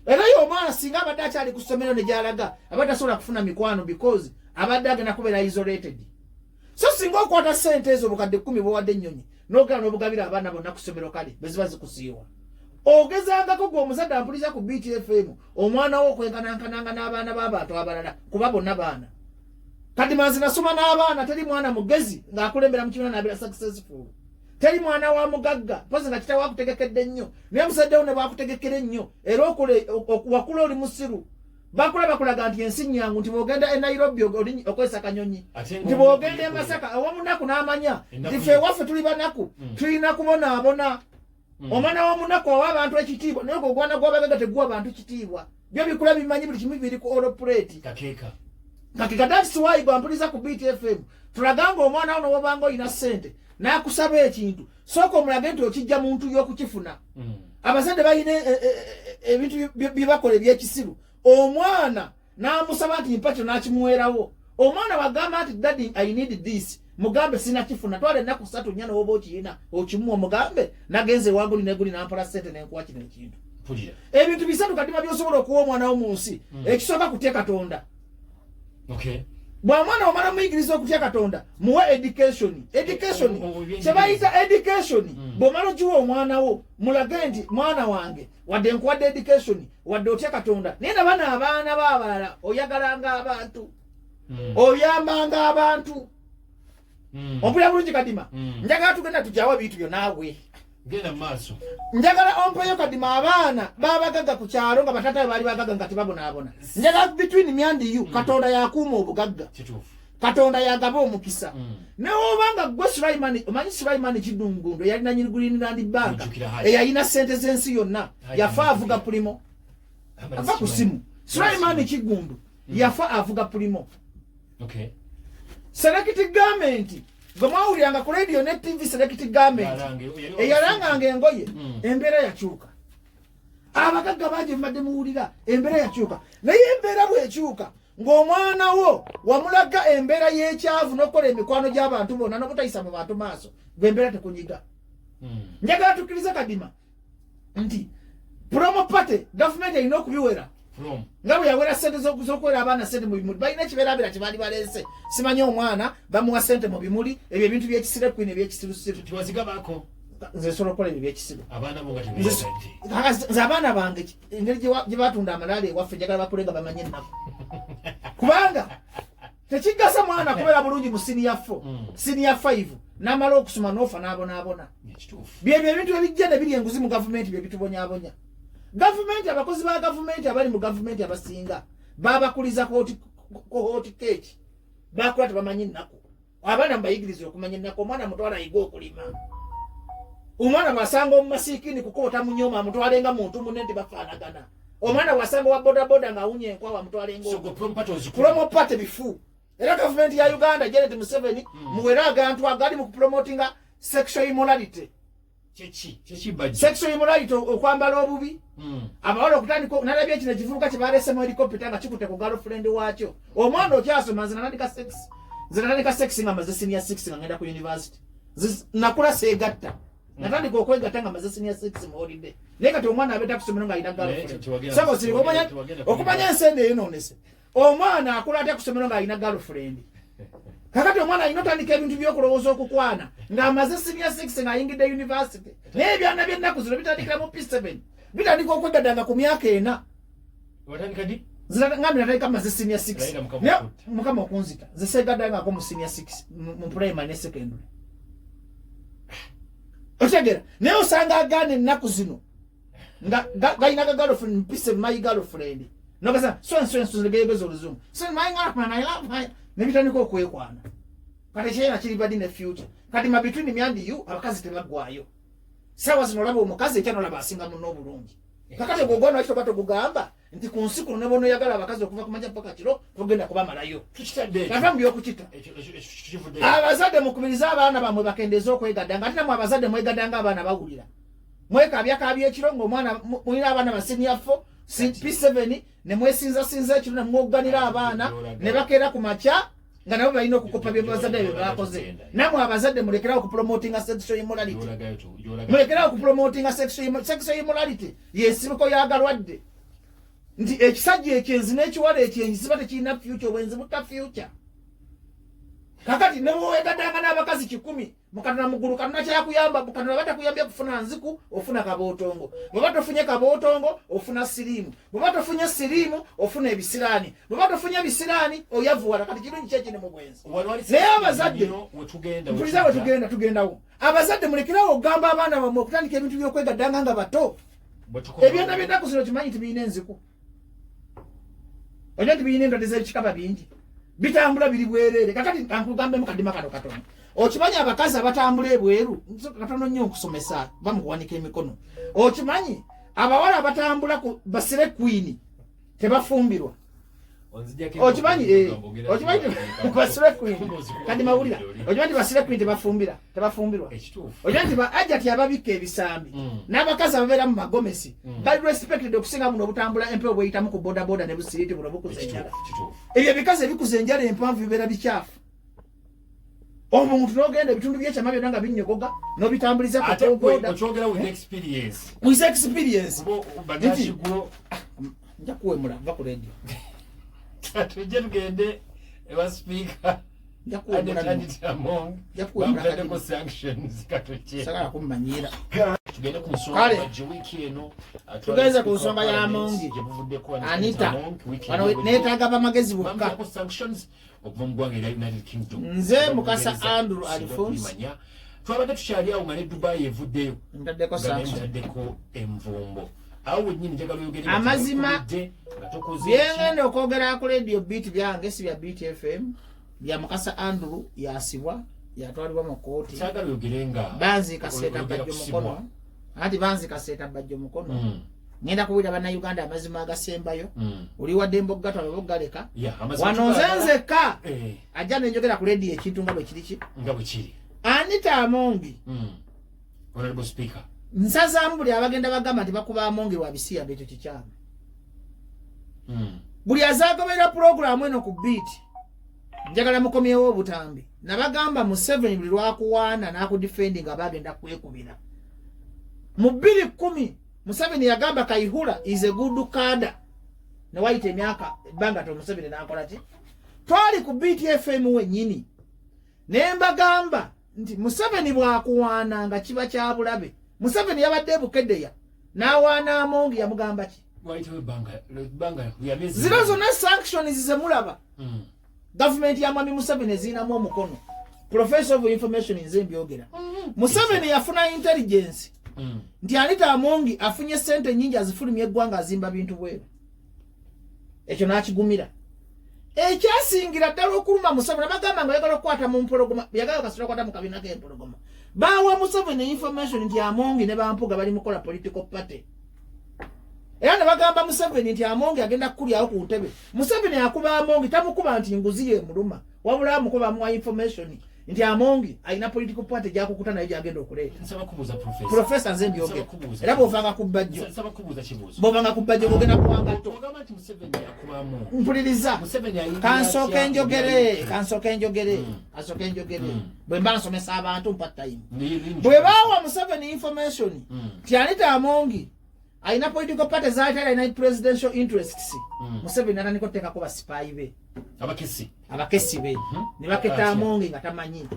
era yo omwana singa abadde akyali ku ssomero ne gy'alaga abadde asobola kufuna mikwano because abadde agenda kubeera isolated so singa okwata ssente ezo bukadde 10 bwewadde ennyonyi n'ogenda n'obugabira abaana bonna ku ssomero kale beziba zikusiiwa ogezangako gwe omuzadde ampuliza ku BTFM omwana wo okwenkanankananga n'abaana b'abantu abalala kuba bonna baana kati manzi nasoma n'abaana teri mwana mugezi ng'akulembera mu kibiina n'abeera successful teri mwana wa mugagga pozi nga kitawo akutegekedde nnyo naye musaddewo ne bwakutegekera ennyo era wakula oli musiru bakulaba kulaga nti ensi nnyangu nti bw'ogenda e Nairobi okozesa kanyonyi nti bw'ogenda e Masaka owomunaku n'amanya nti ffe ewaffe tuli banaku tulina kubonaabona omwana w'omunaku owa abantu ekitiibwa naye ogwana gw'abagagga teguwa abantu kitiibwa byo bikula bimanyi buli kimu biri ku olopuleeti kakeka that's why bwampuliza ku BTFM tulaganga omwana ono wabanga oyina ssente n'akusaba ekintu sooka omulage nti okijja muntu y'okukifuna abazadde balina ebintu byebakola ebyekisiru omwana n'amusaba nti mpakyo n'akimuweerawo omwana wagamba nti daddy I need this mugambe sinakifuna twala ennaku 3 4 n'oba okiyina okimuwa omugambe nagenze waguli neguli n'ampola ssente n'enkuwa kino ekintu ebintu 3 kadima by'osobola okuwa omwana wo mu nsi ekisooka kutya Katonda bw'amwana omala muyigiriza okutya Katonda muwe education kyebayita education bw'omala ogiwa omwana wo mulage nti mwana wange wadde nkuwadde education wadde otya Katonda naye nabana abaana b'abalala oyagalanga abantu oyambanga abantu ompulira bulungi Kadima njagala tugenda tujjawa bintu byo naawe genda maaso njagala ompeyo Kadima abaana babagagga ku kyalo nga batata baali bagagga nga tebabonaabona njagala between me and you Katonda yakuuma obugagga Katonda yagaba omukisa neobanga gwe Sulaiman omanyi Sulaiman Kidungundo yalina nyiri Green Land Bank eyalina ssente z'ensi yonna yafa avuga pulimo ava ku simu Sulaiman Kidungundo yafa avuga pulimo select government gwe mwawuliranga ku radio ne TV select government eyalanganga engoye embeera yakyuka abagagga bangi mbadde muwulira embeera yakyuka naye embeera bwekyuka ng'omwana wo wamulaga embeera y'ekyavu n'okukola emikwano gy'abantu bonna n'obutayisa mu bantu maaso gwe embeera tekunyiga njagala tukkiriza Kadima nti promo party gavumenti erina okubiwera nga bwe yawera ssente z'okuwera abaana ssente mu bimuli balina ekibeerabeera kye baali baleese simanyi omwana bamuwa ssente mu bimuli ebyo ebintu by'ekisiro kwine ebyekisirusiru tiwazigabako nze sobola okukola ebyo by'ekisiru nze abaana bange engeri gye batunda amalaala ewaffe njagala bakule nga bamanye ennaku kubanga tekigasa mwana kubeera bulungi mu senior 4 senior 5 n'amala okusoma n'ofa n'abonaabona byebyo ebintu ebijja ne biri enguzi mu gavumenti bye bitubonyaabonya gavumenti abakozi ba gavumenti abali mu gavumenti abasinga babakuliza kohoti keeki bakola tebamanyi nnaku abaana mbayigiriza okumanya nnaku omwana mutwala ayiga okulima omwana bwasanga omumasiikini kukoota munyoma amutwalenga muntu munne nti bafaanagana omwana bwasanga wa bodaboda ng'awunya enkwawa amutwalenga promopate bifu era gavumenti ya Uganda Janet Museveni muwera agantu agali mu kupromotinga sexual immorality sexual immorality okwambala obubi abawala okutandika nalabye ekino kivubuka kye baleesemu helicopter nga kikutte ku girlfriend waakyo omwana okyasoma nze natandika sex nga maze senior 6 nga ngenda ku university nakula seegatta natandika okwegatta nga maze senior 6 mu holiday naye kati omwana abeeta kusomero nga alina girlfriend okumanya ensende eyonoonese omwana akula atya kusomero nga alina girlfriend kakati omwana alina otandika ebintu byokulowooza okukwana ng'amaze senior 6 ng'ayingidde university naye ebyana by'ennaku zino bitandikira mu P7 bitandika okwegaddanga ku myaka 4 ngambi natandika maze senior 6 naye mukama okunzita ziseegaddangako mu senior 6 mu primary ne secondary otegera naye osanga agaana ennaku zino nga galina girlfriend mu P7 my girlfriend nogasa swenswensuzegeyegeza oluzungu nebitandika okwekwana kati kyena kiri badi ne future kati ma between me and you abakazi tebaggwayo sawa zino olaba omukazi ekya nolaba asinga muno obulungi kakati ogwogwana wakito batogugamba nti ku nsi kuno ne bonoyagala abakazi okuva ku manja paka kiro togenda kubamalayo katamu byokukita abazadde mukubiriza abaana bamwe bakendeeza okwegaddanga ate namwe abazadde mwegaddanga abaana bawulira mwekabyakabya ekiro ng'omwana mulina abaana ba senior 4 P7 ne mwesinza ekiro ne mwoganira abaana ne bakeera ku makya nga nabo balina okukopa bye bazadde bye bakoze namwe abazadde mulekerawo okupromotinga sexual immorality mulekerawo okupromotinga sexual immorality yesibuko yagalwadde nti ekisajja ekyenzi n'ekiwala ekyenzi siba tekirina future obwenzi butta future kakati ne bwewegaddanga n'abakazi 10 mukatona mugulu katona kyakuyamba mukatona batakuyambye kufuna nziku ofuna kabootongo bwe batofunye kabootongo ofuna siriimu bwe batofunye siriimu ofuna ebisiraani bwe batofunye ebisiraani oyavuwala kati kirungi kyekine mu bwenzi naye abazadde tugendawo abazadde mulekerawo okugamba abaana bamwe okutandika ebintu by'okwegaddanga nga bato ebyonna by'ennaku zino kimanyi nti birina enziku onya nti birina endwadde z'ebikikaba bingi bitambula biri bwereere kakati kankugambemu kadima kano katono okimanyi abakazi abatambula ebweru katono nnyo okusomesa bamukuwanika emikono okimanyi abawala abatambula ku basire queen tebafumbirwa okimanyi basire queen kadi mawulira okimanyi basire queen tebafumbirwa okimanyi ajati ababikka ebisambi n'abakazi ababeera mu magomesi bali respected okusinga muno obutambula empewo bweyitamu ku bodaboda ne busiriti buno bukuza enjala ebyo ebikazi ebikuza enjala empanvu bibeera bikyafu omuntu n'ogenda ebitundu byekyama byonna nga binnyogoga n'obitambuliza kuokyogera with experience nja kuwemula va ku radio tujje tugende ewa speaker sagala kummanyira tugende ku nsonga wiiki eno tugeze ku nsonga ya Mongi Anita wano neetaaga bamagezi bokka okuva mu ggwanga erya United Kingdom nze Mukasa Andrew Alphonse twabadde tukyali awo nga ne Dubai evuddeyo ntaddeko envumbo awo wennyini njagala oyogere amazima byengenda okwogera ku radio beat byange si bya Beat FM bya Mukasa Andrew yasibwa yatwalibwa mu kooti kyagala oyogere nga banzika seeta bajjo mukono anti banzika seeta bajjo mukono ngenda kuwulira bannayuganda amazima agasembayo oli wadde emboggatwa bebogaleka wano nzenzeka ajja nenjogera ku radio ekintu nga bwe kiri Anita Amongi honorable speaker nsazaamu buli abagenda bagamba nti bakuba Amongi lwa bisiya ekyo kikyama buli azaagoberera puroguramu eno ku Beat njagala mukomyewo obutambi nabagamba mu 7 buli lwakuwaana n'akudifendi nga bagenda kwekubira mu 2010 Museveni yagamba Kaihura is a good kada ne waite emyaka ebbanga to Museveni n'akola ki twali ku Beat FM wennyini ne mbagamba nti Museveni bwakuwaana nga kiba kya bulabe Museveni yabadde bukeddeya n'awaana Amongi yamugamba ki waite banga zino zonna sanctions ze mulaba government ya Mwami Museveni ezinamu omukono. Professor of information nze mbyogera. Museveni yafuna intelligence. Nti Anita Amongi afunye sente nyingi azifulumye eggwanga azimba bintu bweru. Ekyo nakigumira. Ekyasingira ddala okuluma Museveni bagamba nga yagala okukwata mu mpologoma, yagala kasula kwata mu kabina k'empologoma. Bawa Museveni information nti Amongi ne Bampuga bali mukola political party. Era ne bagamba Museveni nti Amongi agenda kukulyawo ku ntebe. Museveni akuba Amongi tamukuba nti nguzi ye muluma. Wabula amukuba mu information nti Amongi alina political party gyakukuta naye gyagenda okuleeta. Nsaba kubuuza Professor nze mbyogera. Era bw'ovanga ku bbajjo. Nsaba kubuuza kibuuzo. Bw'ovanga ku bbajjo ogenda kuwanga to. Ogamba nti Museveni yakubamu. Mpuliriza. Museveni ayingira. Kansooke njogere. Bwe mba nsomesa abantu mpa time. Bwe baawa Museveni information nti Anita Amongi alina political party zaate alina presidential interests. Museveni atandika okuteekako basipayi be. Abakesi be. Ne baketta Amongi nga tamanyi.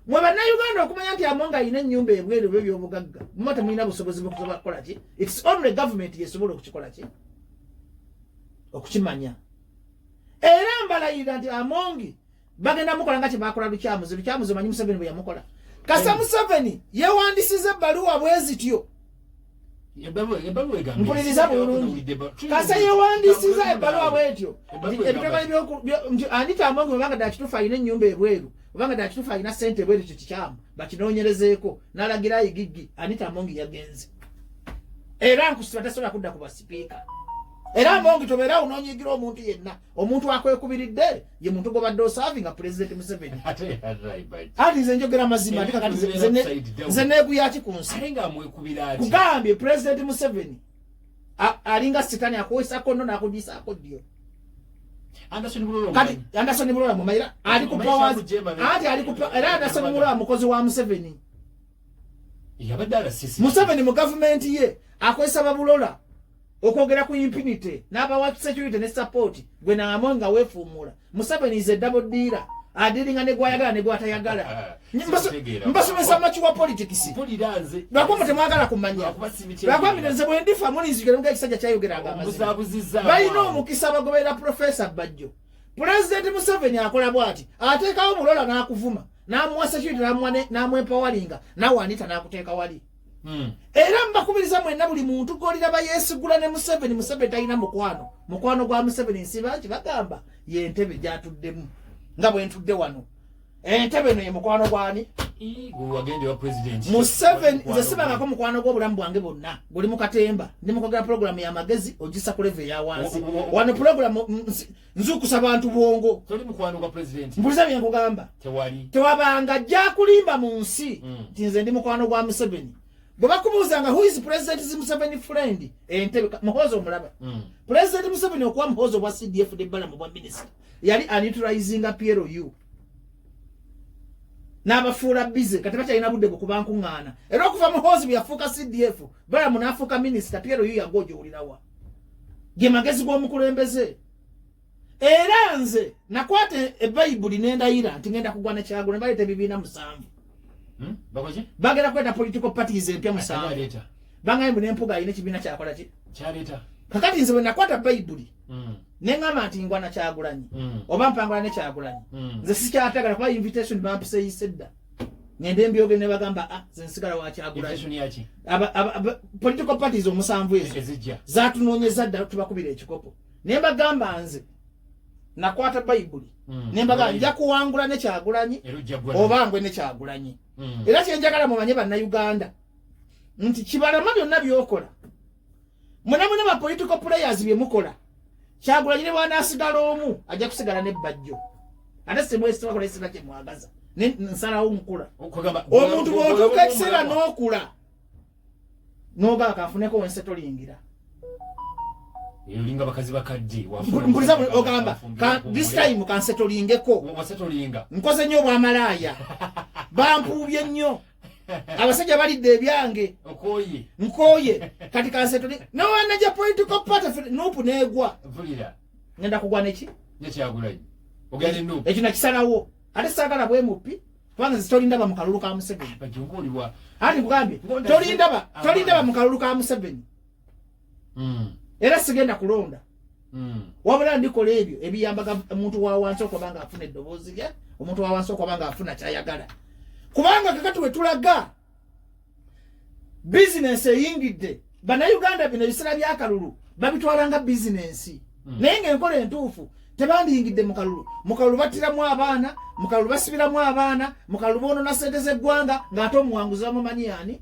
Mwe bannayuganda okumanya nti Amongi alina ennyumba ebweru by'obugagga. Mwe temulina busobozi bw'okusobola kukola ki? It's only government yesobola okukikola ki? Okukimanya. Era mbalayira nti Amongi bagenda mukola nga kye bakola Lukyamuzi manyi Museveni bwe yamukola. Kasa Museveni yewandisiza ebbaluwa bwezityo. Mpuliriza bulungi. Kasa yewandisiza ebbaluwa bwetyo. Anita Amongi bwebanga dakituufu alina ennyumba ebweru, bwebanga dakituufu alina ssente ebweru ekyo kikyamu bakinoonyerezeeko n'alagira ayigiggi Anita Amongi yagenze. Era nkusitula tasobola kudda ku basipiika. Era Amongi tobeera unoonyigira omuntu yenna. Omuntu akwekubiridde ye muntu gobadde osaavi nga President Museveni. Ati nze njogera mazima ate kakati nze neeguyaki ku nsi. Kugambye President Museveni alinga sitani akuweesako nno n'akugisaako ddyo. Kati Anderson Bulola mumayira ali ku powers ati ali ku era Anderson Bulola mukozi wa Museveni. Museveni mu government ye akwesa Babulola okwogera ku impunity n'abawa security ne support gwe na Amongi weefumula. Museveni is a double dealer. Adiringa ne gwayagala ne gwatayagala. Mbasomesa amachi wa politics. Lwakoma temwagala kumanya. Lwakoma nze bwe ndifa mulinzigera nga ekisajja kyayogeranga amazima. Balina omukisa abagobera Professor Bajjo. President Museveni akola bwati. Ateekawo Bulola n'akuvuma. N'amuwa security n'amwempawalinga. Nawe Anita n'akuteeka wali. Era mbakubiriza mwenna buli muntu goliraba yesigula ne Museveni talina mukwano gwa Museveni nsibanki bagamba ye ntebe gyatuddemu nga bwe ntudde wano entebe no ye mukwano gwani wagende wa president Museveni nze sibangako mukwano gw'obulamu bwange bonna guli mu katemba ndi mukwogera program ya magezi ogisa ku level ya wansi wano program nzukusa abantu bwongo toli mukwano gwa president mbuliza bye nkugamba tewabanga ajja kulimba mu nsi nti nze ndi mukwano gwa Museveni. Bwabakubuuzanga who is President Museveni friend entebe Muhoozi omulaba. President Museveni okuwa Muhoozi obwa CDF debbala mu bwa minister yali unutilizing PLU n'abafuula bize kati bakyalina budde kuba nkuŋŋaana. Era okuva Muhoozi bwe yafuuka CDF bala munaafuuka minister PLU yagojoolirawa ge magezi g'omukulembeze. Era nze nakwata ebbayibuli n'endayira nti ngenda kugwa ne Kyagulanyi baleeta ebibiina 7. Bagera kweta political parties empya musanvu. Bangaye mu nempuga ayine kibiina kyakola ki? Kyaleeta. Kakati nze bwe nakwata Bayibuli. Neŋŋamba nti ngwa na Kyagulanyi. Oba mpangula ne Kyagulanyi. Nze sikyatagala kuba invitation bampise yisedda. Ngende mbyoge ne bagamba nze nsigala wa Kyagulanyi. Invitation yaki? Political parties omusanvu ezo. Zaatunoonyeza dda tubakubira ekikopo. Ne bagamba nze nakwata Bayibuli. Ne bagamba nja kuwangula ne Kyagulanyi oba ngwe ne Kyagulanyi. Era kyenjagala mumanye bannayuganda nti kibalama byonna byokola munamuna ba political players bye mukola Kyagulanyi ne bwanaasigala omu ajja kusigala ne Bajjo ate semwesi bakola ekisera kye mwagaza nsalawo nkula omuntu bw'otuuka ekiseera n'okula n'ogala kanfuneko wensetulingira Yolinga bakazi bakadde mpuliza ogamba this time kansetolingeko wasetolinga nkoze nnyo obwamalaaya bampuubye nnyo abasajja balidde ebyange nkoye kati kansetoli nowanajja political party nupu neegwa ngenda kugwa neki Kyagulanyi ogende nupu ekyo nakisalawo ate saagala bwe mupi kubanga zitolindaba mu kalulu ka Museveni ati kugambye tolindaba mu kalulu ka Museveni. Era sigenda kulonda wabula ndikola ebyo ebiyambaga omuntu wa wansi okubanga afuna eddoboozi lye omuntu wa wansi okubanga afuna kyayagala kubanga kakati wetulaga bizinensi eyingidde bannayuganda bino ebisera byakalulu babitwalanga bizinensi naye ng'enkola entuufu tebandiyingidde mu kalulu battiramu abaana mu kalulu basibiramu abaana mu kalulu boonona ssente z'eggwanga ng'ate omuwanguzi bamumanyi ani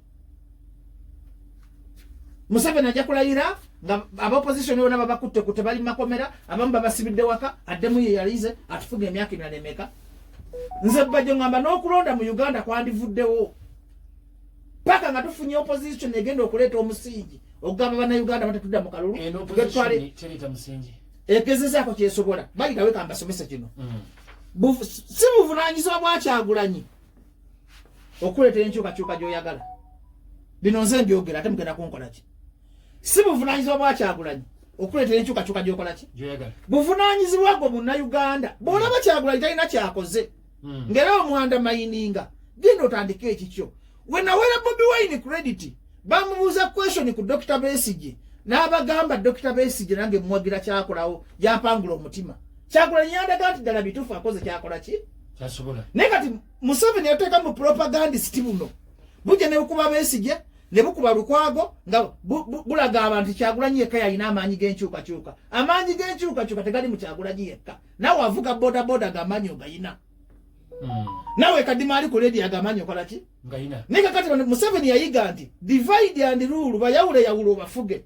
Museveni ajja kulayira nga ab'opposition yona babakutte kutte bali makomera abamu babasibidde waka addemu ye yalize atufuga emyaka emirala emeka nze bajjo ngamba n'okulonda mu Uganda kwandivuddewo paka nga tufunye opposition egenda okuleeta omusingi okugamba bannayuganda batetudda mu kalulu egezezaako kyesobola bayitawe ka mbasomesa kino si buvunaanyizibwa bwa Kyagulanyi okuleeta enkyukakyuka gy'oyagala bino nze mbyogera ate mugenda kunkola ki si buvunaanyizibwa bwa Kyagulanyi okuleeta enkyukakyuka gy'okola ki buvunaanyizibwa gwo munnayuganda bw'olaba Kyagulanyi talina kyakoze ngera omwanda mayininga genda otandika ekikyo wenawera Bobi Wine credit bamubuuza question ku Dr. Besigye n'abagamba Dr. Besigye nange mwagira kyakolawo yapangula omutima Kyagulanyi yandaga nti ddala bituufu akoze kyakola ki kyasobola naye kati Museveni yateeka mu propagandist buno bujja ne bukuba Besigye ne bukuba Lukwago nga bulaga abantu Kyagulanyi yekka yalina amaanyi g'enkyukakyuka amaanyi g'enkyukakyuka tegali mu Kyagulanyi yekka nawe avuga bodaboda g'amaanyi ogayina nawe kadima ali ku radio agamanyi okola ki ngayina nika kati Museveni yayiga nti divide and rule bayawule yawulo bafuge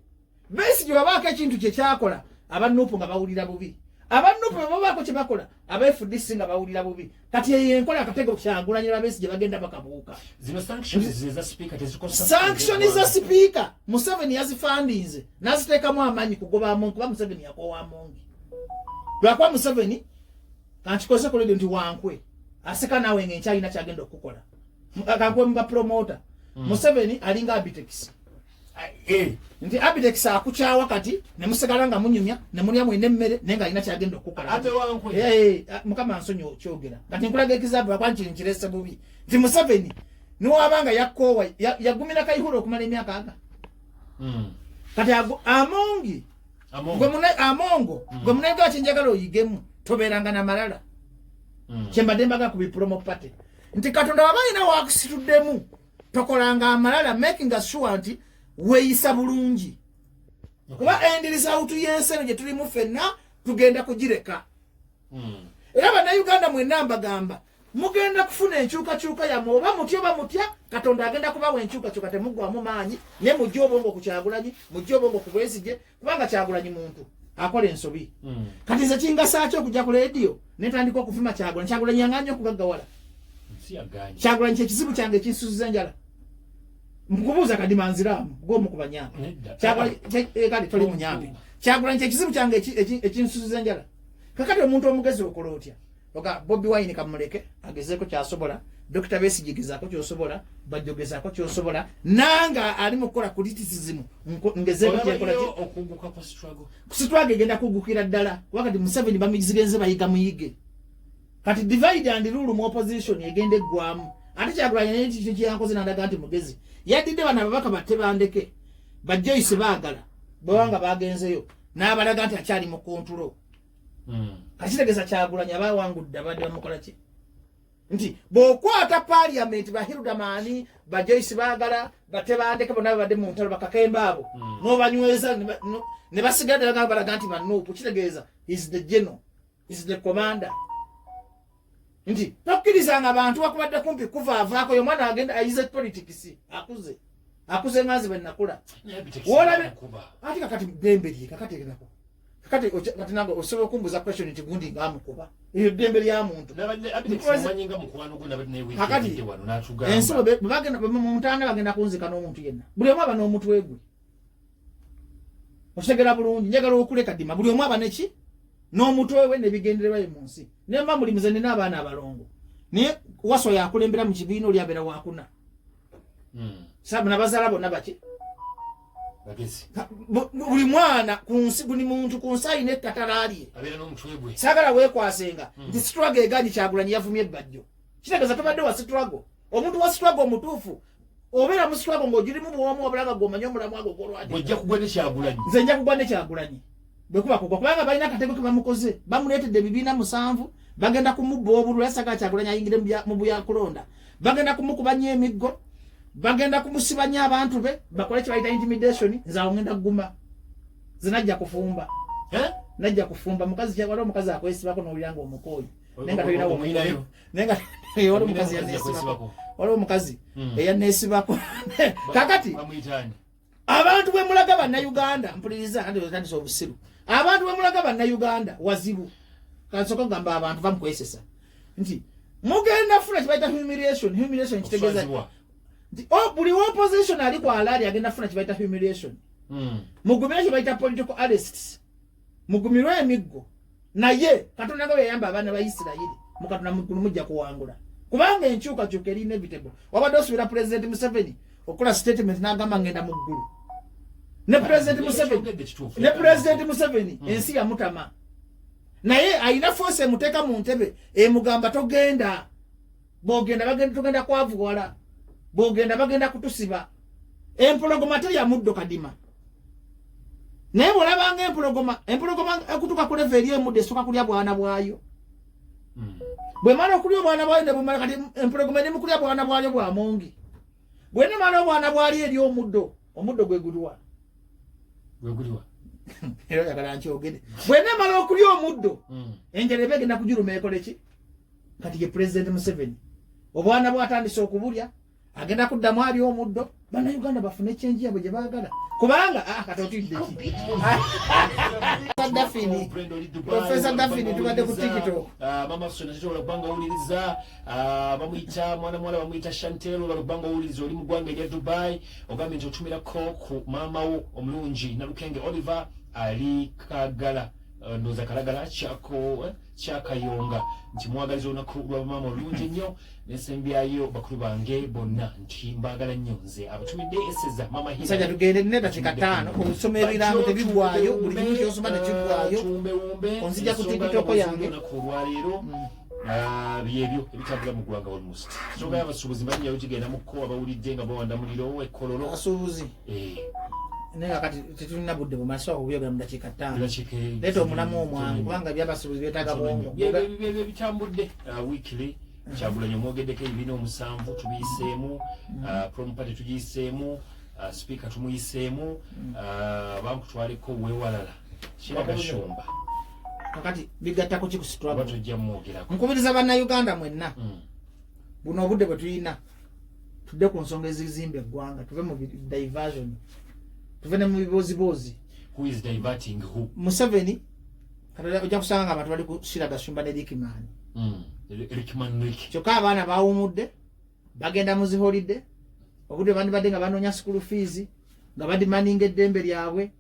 Besigye babaka ekintu kye kyakola abanupu nga bawulira bubi abanupu babako kye bakola FDC nga bawulira bubi kati yenkola akatego Kyagulanyi Besigye bagenda bakabuuka zino sanctions za speaker tezikosa sanctions za speaker Museveni yazifandinze naziteekamu amaanyi kugoba amongi kuba Museveni yakowa amongi lwakwa Museveni kanchikoze ku radio nti wankwe aseka nawe ngenkyalina kyagenda okukola akankwe mba promoter Museveni alinga Abitex nti Abitex akukyawa kati ne musigala nga munyumya ne mulya mwine emmere naye nga alina kyagenda okukola ate wankwe mukama nsonyi kyogera kati nkulaga ekizaabu akwanti nkirese bubi nti Museveni niwabanga yakoowa yagumira kayihura okumala emyaka aga kati amongi amongo gwe munenga kinjagala oyigemu tobeeranga na malala kyembadde mbaga ku bipromo party nti Katonda wabalina wakusituddemu tokolanga amalala making sure nti weeyisa bulungi kuba endiriza utu y'enseno gye tulimu ffenna tugenda kugireka era bannayuganda mwenna mbagamba mugenda kufuna enkyukakyuka yammwe oba mutya oba mutya Katonda agenda kubawa enkyukakyuka temuggwamu maanyi ne mujja obwongo ku Kyagulanyi mujja obwongo ku Besigye kubanga Kyagulanyi muntu akola ensobi kati nze kingasa ki okujja ku leediyo netandika okuvuma Kyagulanyi yanganye okugaggawala Kyagulanyi kyekizibu kyange ekinsuuziza enjala nkubuuza kadima nziraamu gwomu ku banyambi kale toli munyambi Kyagulanyi kyekizibu kyange ekinsuuziza enjala kakati omuntu omugezi okola otya oga Bobi Wine kamuleke agezeeko kyasobola Dr. Besigye gezaako kyosobola bajjogezaako kyosobola nanga ali mu kukola criticism ngezeeko kyekola okuguka kwa struggle egenda kugukira ddala wakati Museveni bamizigenze bayiga muyige kati divide and rule mu opposition egende eggwamu ate Kyagulanyi n'ekintu kyankoze nandaga nti mugezi yaddidde bano ababaka batte bandeke Joyce baagala bwewanga bagenzeyo n'abalaga nti akyali mu kontulo kitegeeza Kyagulanyi abawangudde abadde bamukola ki nti bw'okwata parliament bahirudamaani Joyce baagala batte bandeke bonna babadde mu ntalo bakakemba abo n'obanyweza ne basigala ddala balaga nti manuupu kitegeeza is the general is the commander nti tokkirizanga abantu bakubadde kumpi kuvaavaako yo mwana agenda ayize politics akuze ngazi bwe nakula wolabe ati kakati ddembe lye kakati egenako kati nange osobola okumbuza question nti gundi ngaamukuba eyo ddembe lya muntu kakati ensobo muntanda bagenda kunzika n'omuntu yenna buli omu aba n'omutwe gwe okitegera bulungi njagala okuleka ddima buli omu aba neki n'omutwe we nebigendererwa ye mu nsi nemba mulimuze nina abaana abalongo naye Waso yakulembera mu kibiina oli abeera wakuna sabu nabazaala bonna baki buli mwana ku nsi buli muntu ku nsi alina ettaka lye saagala weekwasenga nti struggle egaanyi Kyagulanyi yavumye ebbajjo kitegeeza tobadde wa struggle omuntu wa struggle omutuufu obeera mu struggle ng'ogirimu bwomu wabula nga gw'omanyi omulamu ago gw'olwadde ojja kugwa ne Kyagulanyi nze nja kugwa ne Kyagulanyi bwekuba kugwa kubanga balina akatego ke bamukoze bamuleetedde bibiina 7 bagenda kumubba obululu yasaka Kyagulanyi ayingire mu buya kulonda bagenda kumukubanya emiggo bagenda kumusibanya abantu be bakole kye bayita intimidation nzaawo ngenda kuguma zinajja kufumba najja kufumba mukazi kyawala omukazi akwesibako n'oluyanga omukoyi nenga tulina omuyinayo nenga waliwo omukazi yanesibako waliwo omukazi eyanesibako kakati abantu bwe mulaga bannayuganda mpuliriza andi otandisa obusiru abantu bwe mulaga bannayuganda wazibu kansoko gamba abantu bamukwesesa nti mugenda funa kibaita humiliation kitegeeza nti buli opposition ali kwa alali agenda funa kibaita humiliation mugumira kibaita political arrests mugumirwe emiggo naye Katonda nga yayamba abaana ba Isirayiri mukatonda mukulu mujja kuwangula kubanga enkyukakyuka eri inevitable wabadde osubira President Museveni okola statement n'agamba ngenda mu ggulu ne President Museveni ensi ya mutama naye ayina force emuteeka mu ntebe emugamba togenda bogenda tugenda kwavuwala bogenda bagenda kutusiba empologoma teri ya muddo kadima naye bwolabanga empologoma ekutuka ku level eri emuddo esooka kulya bwana bwayo bwe mala okulya obwana bwayo ne bumala kati empologoma eri mu kulya bwana bwayo bwa mongi bwe ne mala obwana bwali eri omuddo gwegulwa era yagala nkyogere bwe ne mala okulya omuddo enjala eba egenda kujuluma ekole ki kati ye President Museveni obwana bwatandise okubulya agenda kuddamu ali omuddo bannayuganda bafune ekyenji yabwe gye baagala kubanga katotidde ki Professor Daphne tubadde ku TikTok mama sona kitola kubanga owuliriza bamuyita mwana bamuyita Chantel olubanga owuliriza oli mu ggwanga erya Dubai ogambye nti otumirako ku maama wo omulungi Nalukenge Oliver ali Kagala ndoza Kalagala kyakayonga nti mwagaliza olunaku lwa maama olungi ennyo nesembyayo bakulu bange bonna nti mbagala nnyo nze abatumidde eseza mama hina sajja tugende nne dakiika 5 okusoma ebirango tebibwayo buli kimu kyosoma tekibwayo onzija ku TikTok yange olunaku olwaleero byebyo ebitambula mu ggwanga almost nsonga y'abasuubuzi mbalinyayo kigenda mukko abawulidde nga bawanda muliro ekkololo abasuubuzi naye kati tetulina budde bumaso okubyogera mu dakiika 5 leeta omulamu omwangu kubanga byabasuubuzi byetaaga bwongo byebyo bitambudde weekly Kyagulanyi omwogeddeko ebibiina 7 tubiyiseemu Prom Party tugiyiseemu speaker tumuyiseemu bankutwaleko wewalala Kiragashomba kakati bigattako ki ku struggle tujja mwogerako nkubiriza bannayuganda mwenna buno obudde bwe tulina tudde ku nsonga ezizimba eggwanga tuve mu diversion tuve ne mu bibozibozi who is diverting who Museveni ojja kusanga nga abantu bali ku Kiragashumba ne Rickman kyokka abaana bawumudde bagenda mu ziholidde obudde bandibadde nga banoonya school fees nga badimaninga eddembe lyabwe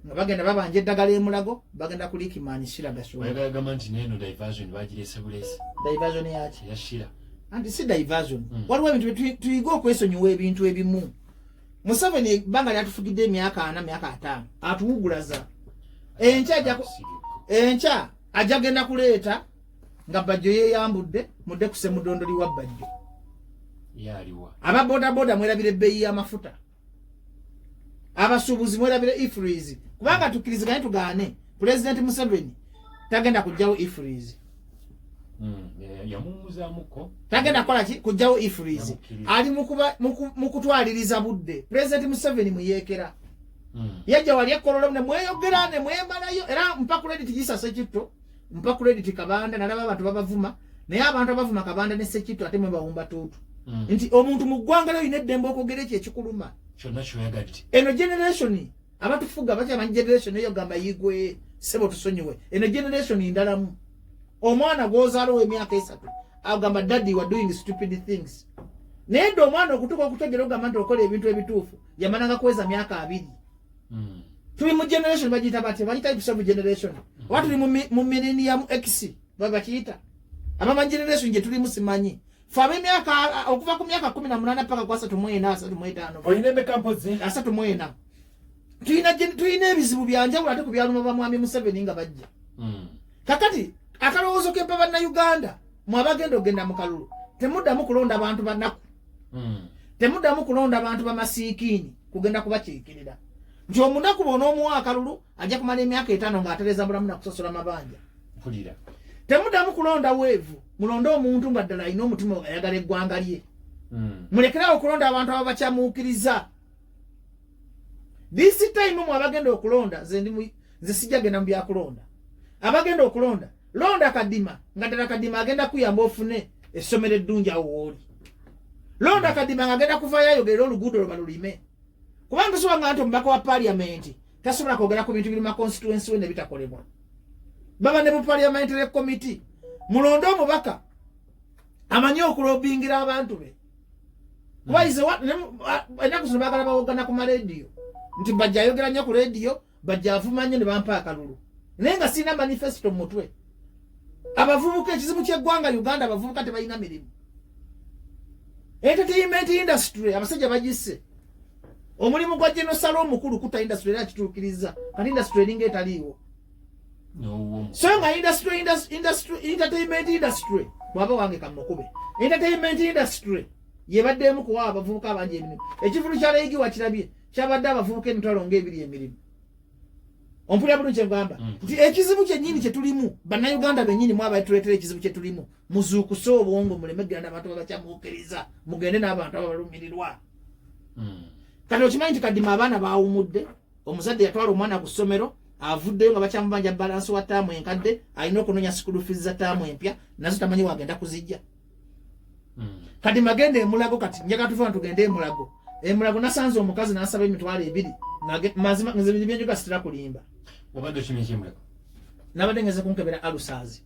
nga bagenda babanja eddagala emulago bagenda ku Rickman Kiragashumba oyagala nti neno diversion bagirese bulesi diversion yaki yashira anti si diversion waliwo ebintu tuyiga okwesonyiwa ebintu ebimu Museveni banga lyatufugidde emyaka 5 atuwugulaza enkya ajja genda kuleeta nga Bajjo yeyambudde mudde kuse mudondoli wa Bajjo yaliwa aba boda mwerabire ebbeeyi y'amafuta abasuubuzi mwerabire ifreeze kubanga tukkiriziganye tugaane President Museveni tagenda kujjawo ifreeze yamumuzamuko tagenda kola ki kujjawo ifreeze ali mu kutwaliriza budde President Museveni muyeekera yajja wali ekkololo ne mweyogera ne mwemalayo era mpa credit gisase kitto mpa credit Kabanda nalaba abantu babavuma naye abantu abavuma Kabanda ne Sekitto ate mwe bawumba tuutu nti omuntu mu ggwanga lyo yina eddembe okwogera ekyo ekikuluma kyonna kyoyagadde eno generation abatufuga bakyamanyi generation eyo gamba yigwe sebo tusonyiwe eno generation ndalamu omwana gwozaala ow'emyaka 3 agamba daddy were doing stupid things naye dde omwana okutuka okutegera ogamba nti okola ebintu ebituufu yamananga kweza myaka 2 tuli mu generation bagiyita bati bagiyita episode generation oba tuli mu millennium X bakiyita abamanyi generation gye tulimu simanyi fe ab'emyaka okuva ku myaka 18 paka ku 34 olina emeka mpozi 34 tulina ebizibu byanjawulo ate ku byaluma ba mwami Museveni nga bajja kakati akalowoozo kempa bannayuganda mwabagenda ogenda mu kalulu temuddamu kulonda abantu banaku temuddamu kulonda abantu bamasiikiini kugenda kubakiikirira nti omunaku bona omuwa akalulu ajja kumala emyaka 5 ng'atereza bulamu na kusosola mabanja. Mpulira. Temudamu kulonda weevu, mulonde omuntu mbaddala alina omutima ayagala eggwanga lye. Mulekerawo okulonda abantu ababakyamuukiriza. This time mu abagenda okulonda nze sijjagenda mu byakulonda. Abagenda okulonda londa Kadima nga ddala Kadima agenda kuyamba ofune essomero eddungi awo wooli. Londa Kadima nga agenda kuvayo ayogera oluguudo lubalulime. Kubanga soba nga omubaka wa parliament tasobola kwogera ku bintu biri mu constituency we ne bitakolebwa. Baba ne mu parliamentary committee mulonde omubaka amanyi okulobingira abantu be. Waize enaku zino baagala bawogana ku maradio nti bajja ayogera nnyo ku radio bajja avuma nnyo ne bampa akalulu naye nga sirina manifesto mu mutwe. Abavubuka ekizibu ky'eggwanga Uganda abavubuka tebalina mirimu. Entertainment industry abasajja bagisse omulimu gwa General Salo omukulu kuta industry era kituukiriza kati industry eringa etaliiwo. So nga entertainment industry bwaba wange kamukube entertainment industry yebaddemu kuwa abavubuka abangi emirimu. Ekivulu kya Leegi wakirabye kyabadde abavubuka emitwalo ng'ebiri emirimu. Ompulira bulungi engamba nti ekizibu kyennyini kye tulimu bannayuganda bennyini mwaba tuleetera ekizibu kye tulimu muzuukuse obwongo muleme genda abantu babakyamuukiriza mugende n'abantu abalumirirwa. Kati okimanyi nti Kadima abaana baawumudde omuzadde yatwala omwana ku ssomero avuddeyo nga bakyamubanja balansi wa taamu enkadde alina okunoonya school fees za taamu empya nazo tamanyi wagenda kuzijja. Kadima agenda emulago kati njagala tuva tugende emulago. Emulago nasanze omukazi n'asaba emitwalo 2 mazima nze byenjuga sitira kulimba. Wabadde okimanyi emulago? Nabadde ngeze kunkebera alusaazi.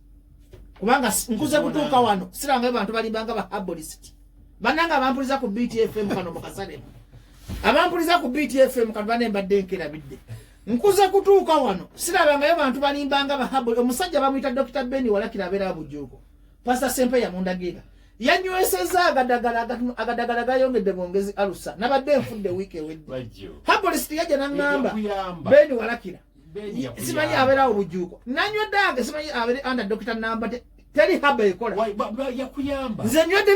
Kubanga nkuze kutuuka wano siranga abantu balimbanga ba herbalist. Bannanga abampuliza ku BTFM kano mu Kasaremu. Abampuliza ku BTFM kano bane mbadde nkerabidde. Nkuze kutuuka wano sirabangayo bantu balimbanga ba herbalist. Omusajja bamuyita Dr. Benny Walakira abeera Bujuuko. Pastor Sempe yamundagira. Yanyweseza agadagala gayongedde bwongezi alusa nabadde nfudde wiiki ewedde. Herbalist yajja n'angamba Benny Walakira simanyi abeera Bujuuko nanywedde ange simanyi abeere under Dr. Namba teri haba ekola yakuyamba nze nywedde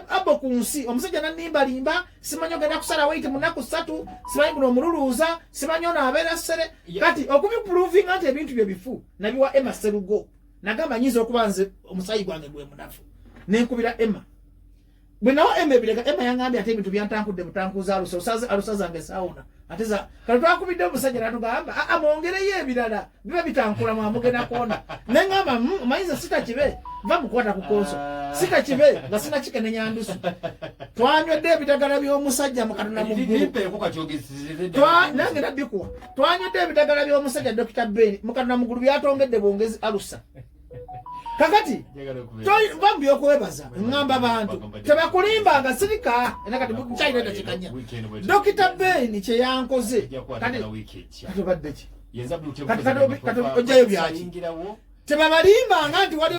haba ku nsi omusajja nanimbalimba simanyi ogenda kusala wait munaku 3 simanyi guno omululuuza simanyi ono abeera ssere kati okubiprovinga nti ebintu bye bifu nabiwa Emma Serugo nagamba nyinza okuba nze omusayi gwange gwe munafu nenkubira Emma bwe nawo Emma ebireka Emma yangambye ate ebintu byantankudde butankuza alusa zange sauna ateza kale twakubidde omusajja natugamba amwongereyo ebirala biba bitankula mwamugenda kona nengamba mayiza sitakibe va mukwata ku konso sitakibe nga sina kikenenya ndusu twanywedde ebidagala by'omusajja mukatona mu ggulu nange nabikuwa twanywedde ebidagala by'omusajja Dr. Ben mukatona mu ggulu byatongedde bwongezi alusa kakati bambi okwebaza ngamba abantu tebakulimbanga sirika era kati mukyayina dakikanya Dr. Ben kye yankoze kati obadde ki kati ojjayo byaki tebabalimbanga nti wali